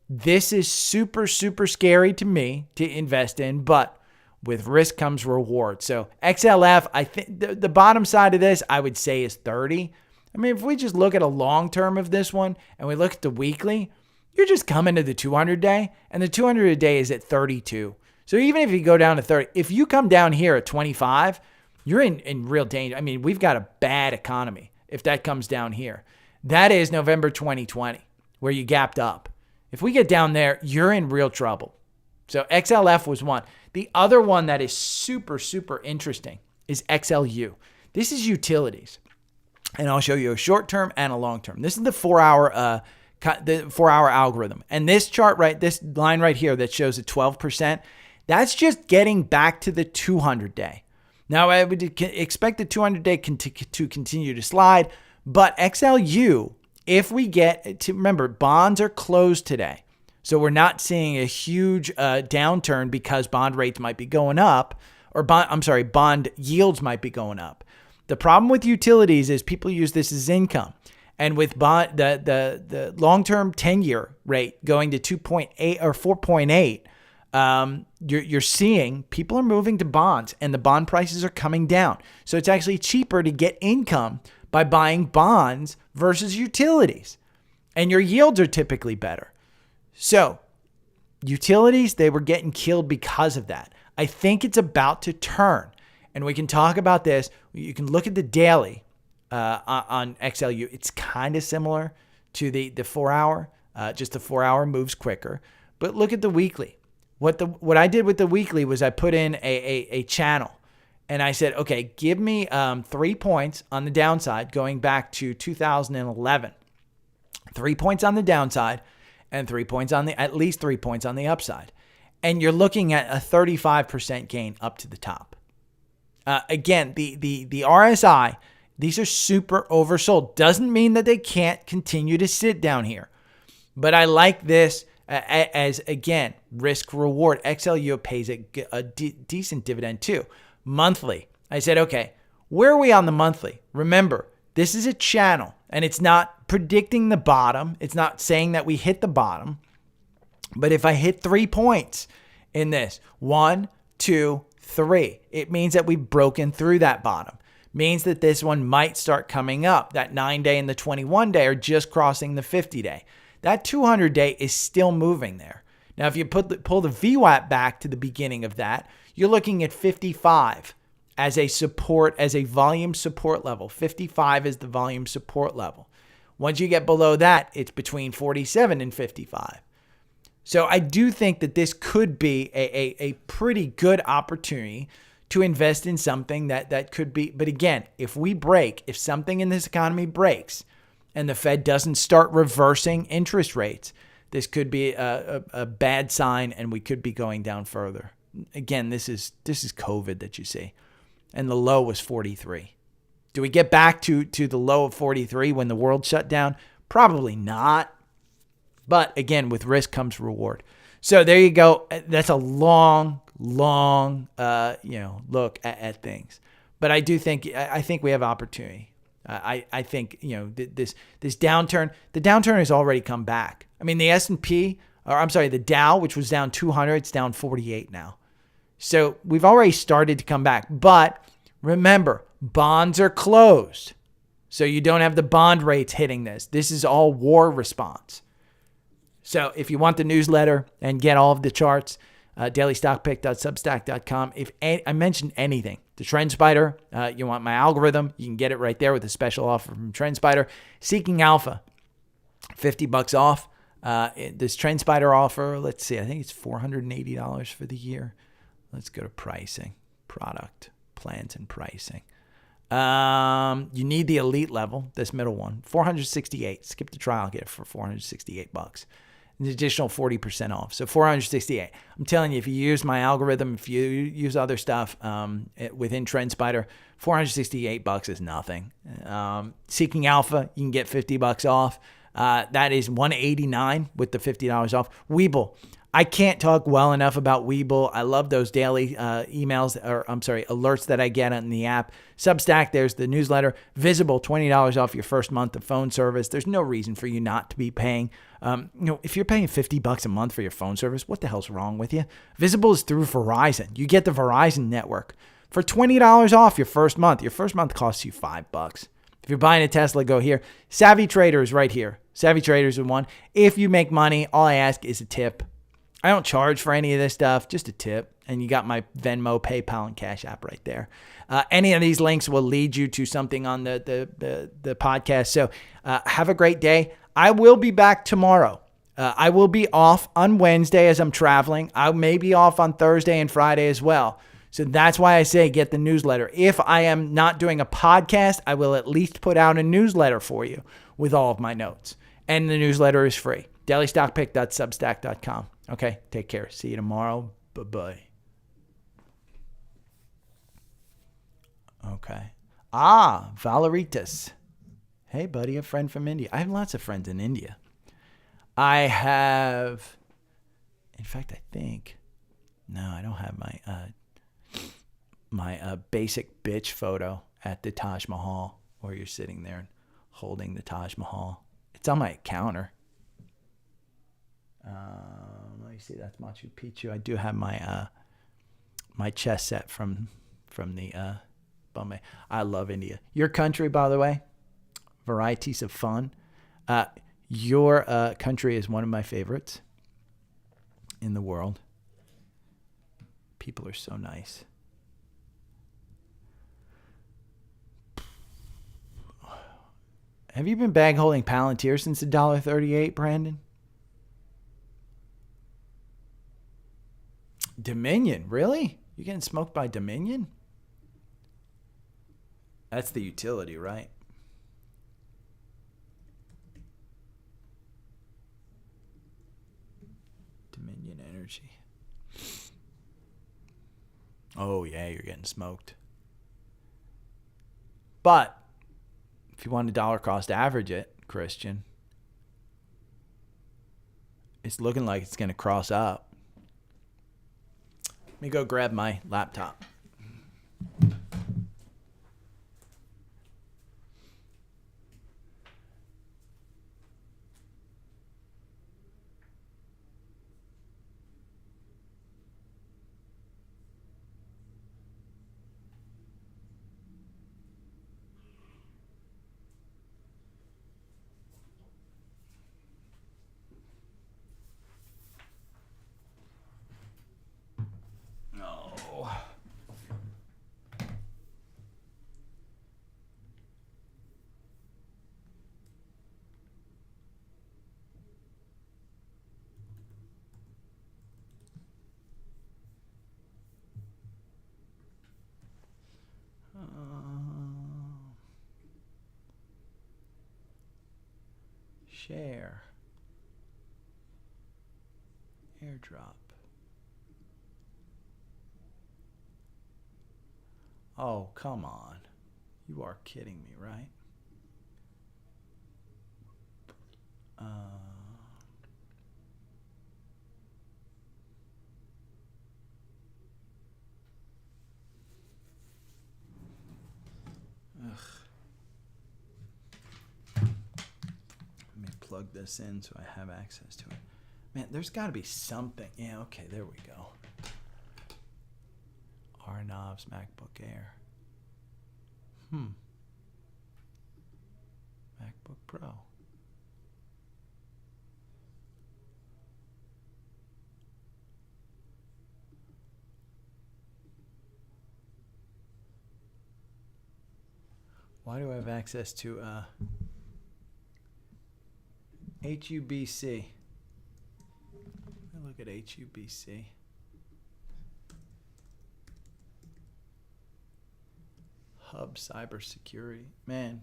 this is super, super scary to me to invest in, but with risk comes reward. So XLF, I think the bottom side of this, I would say is 30. I mean, if we just look at a long term of this one and we look at the weekly, you're just coming to the 200-day, and the 200-day is at 32. So even if you go down to 30, if you come down here at 25, you're in real danger. I mean, we've got a bad economy if that comes down here. That is November 2020, where you gapped up. If we get down there, you're in real trouble. So XLF was one. The other one that is super, super interesting is XLU. This is utilities. And I'll show you a short term and a long term. This is the 4-hour algorithm. And this chart this line right here that shows a 12%, that's just getting back to the 200-day. Now, I would expect the 200-day to continue to slide, but XLU, if we get to, remember, bonds are closed today. So we're not seeing a huge downturn because bond rates might be going up, or bond yields might be going up. The problem with utilities is people use this as income. And with bond, the long-term 10-year rate going to 2.8 or 4.8, you're seeing people are moving to bonds and the bond prices are coming down. So it's actually cheaper to get income by buying bonds versus utilities. And your yields are typically better. So utilities, they were getting killed because of that. I think it's about to turn. And we can talk about this. You can look at the daily on XLU. It's kind of similar to the 4-hour. Just the 4-hour moves quicker. But look at the weekly. What I did with the weekly was I put in a channel. And I said, okay, give me 3 points on the downside going back to 2011. 3 points on the downside and 3 points at least 3 points on the upside. And you're looking at a 35% gain up to the top. Again, the RSI, these are super oversold. Doesn't mean that they can't continue to sit down here. But I like this as, again, risk reward. XLU pays a decent dividend too. Monthly. I said, okay, where are we on the monthly? Remember, this is a channel and it's not predicting the bottom. It's not saying that we hit the bottom. But if I hit 3 points in this, 1, 2, 3, it means that we've broken through that bottom. Means that this one might start coming up. That 9-day and the 21-day are just crossing the 50-day. That 200-day is still moving there. Now, if you pull the VWAP back to the beginning of that, you're looking at 55 as a support, as a volume support level. 55 is the volume support level. Once you get below that, it's between 47 and 55. So I do think that this could be a pretty good opportunity to invest in something that could be. But again, if something in this economy breaks and the Fed doesn't start reversing interest rates, this could be a bad sign, and we could be going down further. Again, this is COVID that you see, and the low was 43. Do we get back to the low of 43 when the world shut down? Probably not. But again, with risk comes reward. So there you go. That's a long look at things. But I think we have opportunity. I think this downturn. The downturn has already come back. I mean, the the Dow, which was down 200, it's down 48 now. So we've already started to come back. But remember, bonds are closed, so you don't have the bond rates hitting this. This is all war response. So if you want the newsletter and get all of the charts, dailystockpick.substack.com. If I mentioned anything, the TrendSpider, you want my algorithm, you can get it right there with a special offer from TrendSpider. Seeking Alpha, $50 off. This TrendSpider offer, let's see, I think it's $480 for the year. Let's go to pricing, product, plans, and pricing. You need the elite level, this middle one, $468. Skip the trial, get it for $468. An additional 40% off. So $468. I'm telling you, if you use my algorithm, if you use other stuff within TrendSpider, $468 is nothing. Seeking Alpha, you can get $50 off. That is $189 with the $50 off. Webull. I can't talk well enough about Webull. I love those daily alerts that I get on the app. Substack, there's the newsletter. Visible, $20 off your first month of phone service. There's no reason for you not to be paying. If you're paying $50 a month for your phone service, what the hell's wrong with you? Visible is through Verizon. You get the Verizon network for $20 off your first month. Your first month costs you $5. If you're buying a Tesla, go here. Savvy Trader is right here. Savvy Trader is the one. If you make money, all I ask is a tip. I don't charge for any of this stuff, just a tip. And you got my Venmo, PayPal, and Cash App right there. Any of these links will lead you to something on the podcast. So have a great day. I will be back tomorrow. I will be off on Wednesday as I'm traveling. I may be off on Thursday and Friday as well. So that's why I say get the newsletter. If I am not doing a podcast, I will at least put out a newsletter for you with all of my notes. And the newsletter is free. dailystockpick.substack.com. Okay, take care. See you tomorrow. Bye-bye. Okay. Valeritas. Hey, buddy, a friend from India. I have lots of friends in India. I have, in fact, I think, no, I don't have my basic bitch photo at the Taj Mahal where you're sitting there holding the Taj Mahal. It's on my counter. Let me see. That's Machu Picchu. I do have my my chess set from the Bombay. I love India. Your country, by the way, varieties of fun. Your country is one of my favorites in the world. People are so nice. Have you been bag holding Palantir since $1.38, Brandon? Dominion, really? You're getting smoked by Dominion? That's the utility, right? Dominion Energy. Oh, yeah, you're getting smoked. But if you want to dollar cost average it, Christian, it's looking like it's going to cross up. Let me go grab my laptop. Share. Airdrop. Oh, come on. You are kidding me, right? Let me plug this in so I have access to it. Man, there's got to be something. Yeah, okay, there we go. Arnav's MacBook Air. MacBook Pro. Why do I have access to HUBC? Let me look at HUBC. Hub cybersecurity. Man,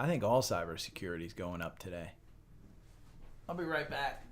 I think all cybersecurity is going up today. I'll be right back.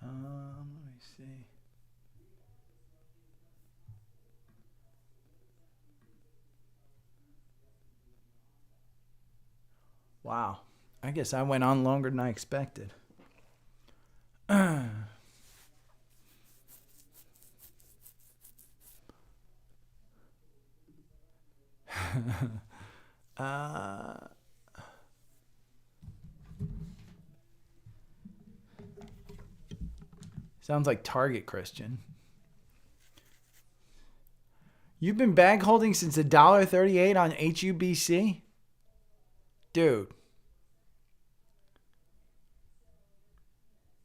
Let me see. Wow. I guess I went on longer than I expected. Sounds like Target, Christian. You've been bag holding since $1.38 on HUBC? Dude.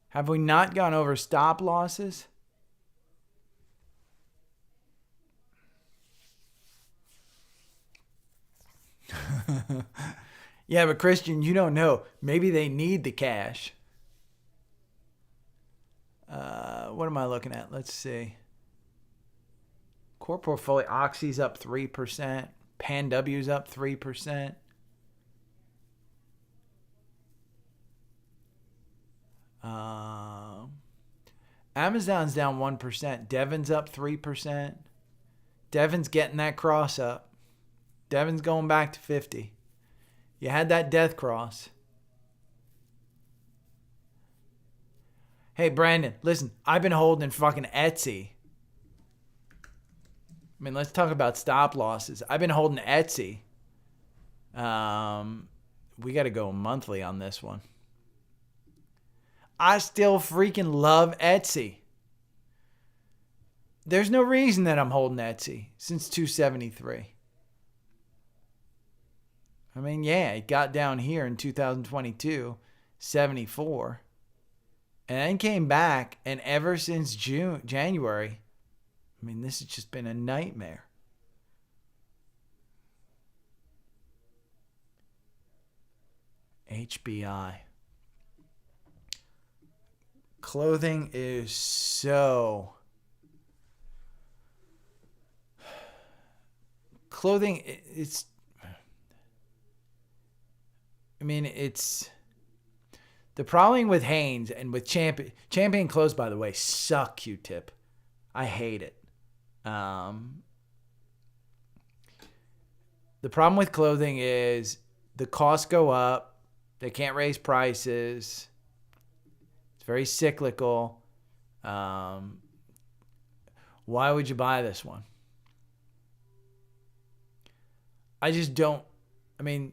Have we not gone over stop losses? Yeah, but Christian, you don't know. Maybe they need the cash. What am I looking at? Let's see. Core portfolio, Oxy's up 3%. Pan W's up 3%. Amazon's down 1%. Devon's up 3%. Devon's getting that cross up. Devon's going back to 50. You had that death cross. Hey, Brandon, listen, I've been holding fucking Etsy. I mean, let's talk about stop losses. I've been holding Etsy. We got to go monthly on this one. I still freaking love Etsy. There's no reason that I'm holding Etsy since 273. I mean, yeah, it got down here in 2022, 74. And then came back, and ever since January, I mean, this has just been a nightmare. HBI. Clothing is so... Clothing, it's... I mean, it's... The problem with Hanes and with Champion clothes, by the way, suck, Q-tip. I hate it. The problem with clothing is the costs go up. They can't raise prices. It's very cyclical. Why would you buy this one? I just don't. I mean,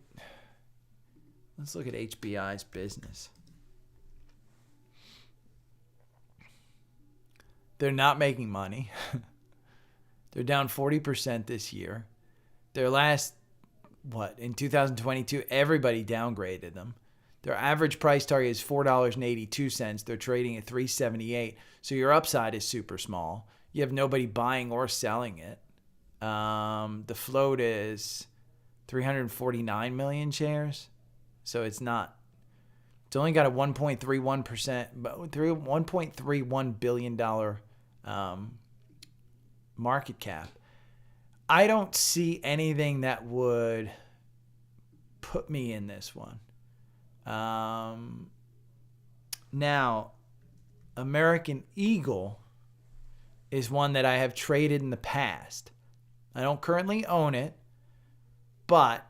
let's look at HBI's business. They're not making money. They're down 40% this year. Their last, in 2022, everybody downgraded them. Their average price target is $4.82. They're trading at $3.78. So your upside is super small. You have nobody buying or selling it. The float is 349 million shares. So it's only got a 1.31%, $1.31 billion market cap. I don't see anything that would put me in this one. Now, American Eagle is one that I have traded in the past. I don't currently own it, but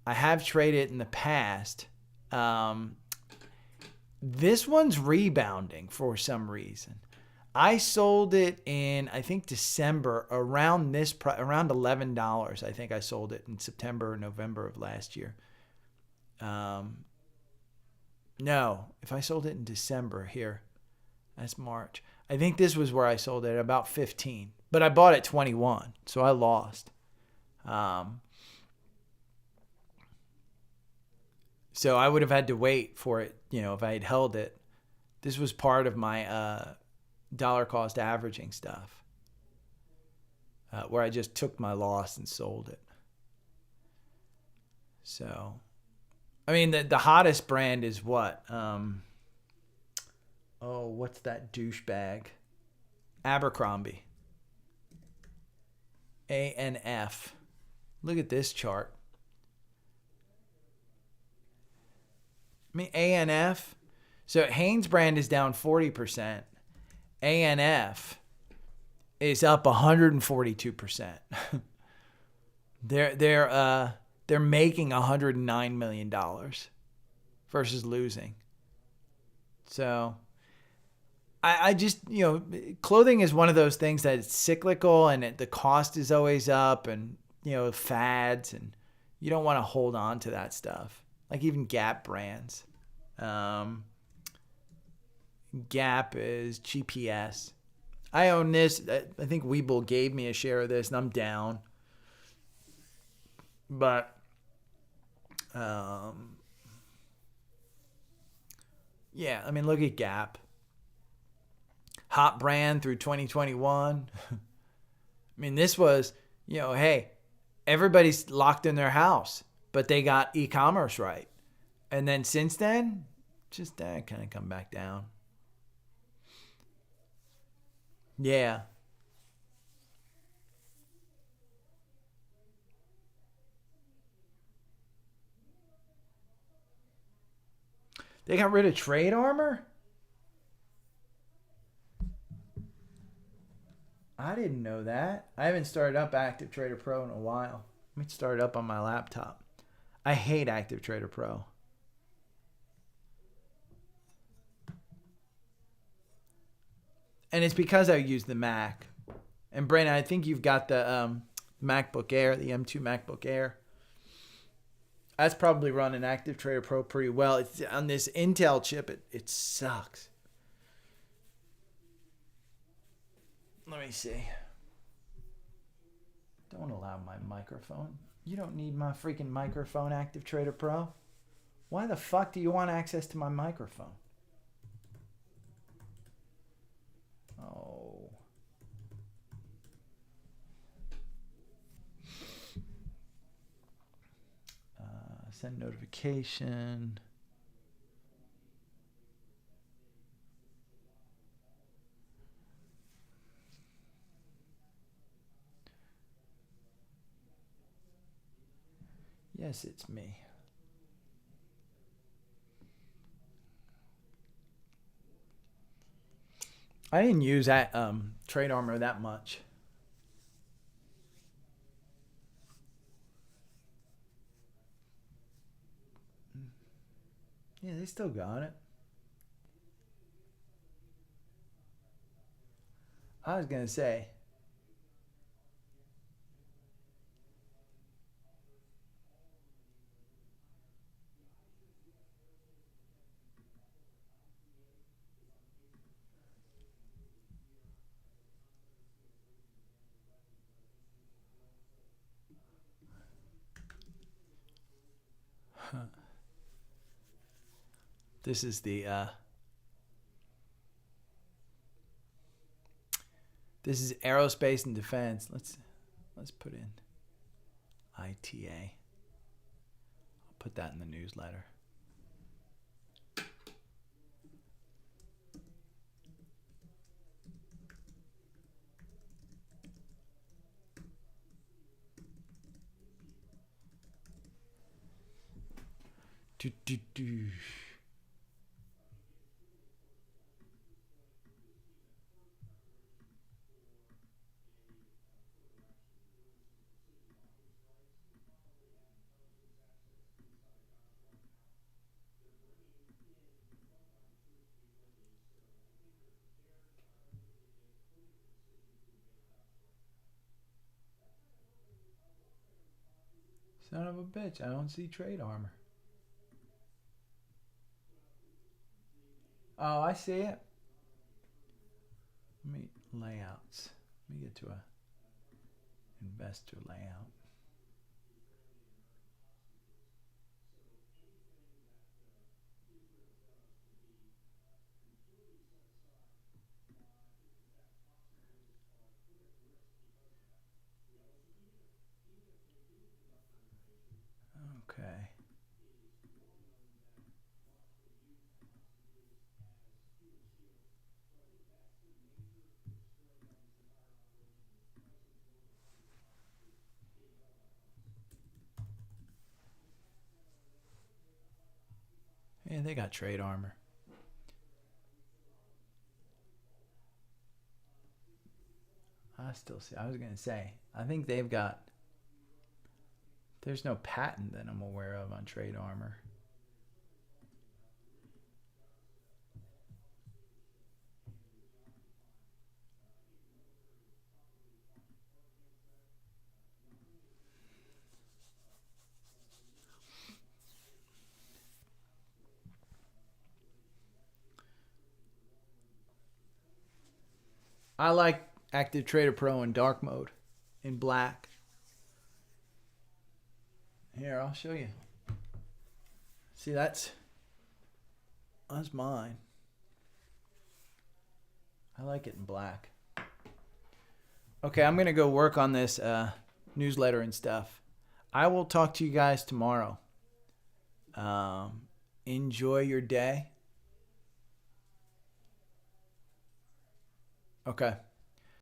I have traded in the past. This one's rebounding for some reason. I sold it in, I think, December around around $11. I think I sold it in September or November of last year. No, if I sold it in December here, that's March. I think this was where I sold it at about 15, but I bought at 21, so I lost. So I would have had to wait for it, if I had held it. This was part of my dollar cost averaging stuff, where I just took my loss and sold it. So, I mean, the hottest brand is what? What's that douchebag? Abercrombie. ANF. Look at this chart. I mean, ANF. So Hanes brand is down 40%. ANF is up 142%. They're making $109 million versus losing. So I just, clothing is one of those things that it's cyclical and the cost is always up and, fads, and you don't want to hold on to that stuff. Like even Gap brands. Gap is GPS. I own this. I think Webull gave me a share of this and I'm down. But, yeah, I mean, look at Gap. Hot brand through 2021. I mean, this was, hey, everybody's locked in their house, but they got e-commerce right. And then since then, just kind of come back down. Yeah. They got rid of Trade Armor? I didn't know that. I haven't started up Active Trader Pro in a while. Let me start it up on my laptop. I hate Active Trader Pro. And it's because I use the Mac. And Brandon, I think you've got the MacBook Air, the M2 MacBook Air. That's probably running Active Trader Pro pretty well. It's on this Intel chip. It sucks. Let me see. Don't allow my microphone. You don't need my freaking microphone, Active Trader Pro. Why the fuck do you want access to my microphone? Oh. Send notification. Yes, it's me. I didn't use that Trade Armor that much. Yeah, they still got it. I was going to say. This is the this is aerospace and defense. Let's put in ITA. I'll put that in the newsletter. Do. Son of a bitch, I don't see Trade Armor. Oh, I see it. Let me layouts. Let me get to a investor layout. Okay. Yeah, they got Trade Armor. I still see. I was going to say, I think they've got. There's no patent that I'm aware of on Trade Armor. I like Active Trader Pro in dark mode, in black. Here, I'll show you. See, that's mine. I like it in black. Okay, I'm going to go work on this newsletter and stuff. I will talk to you guys tomorrow. Enjoy your day. Okay.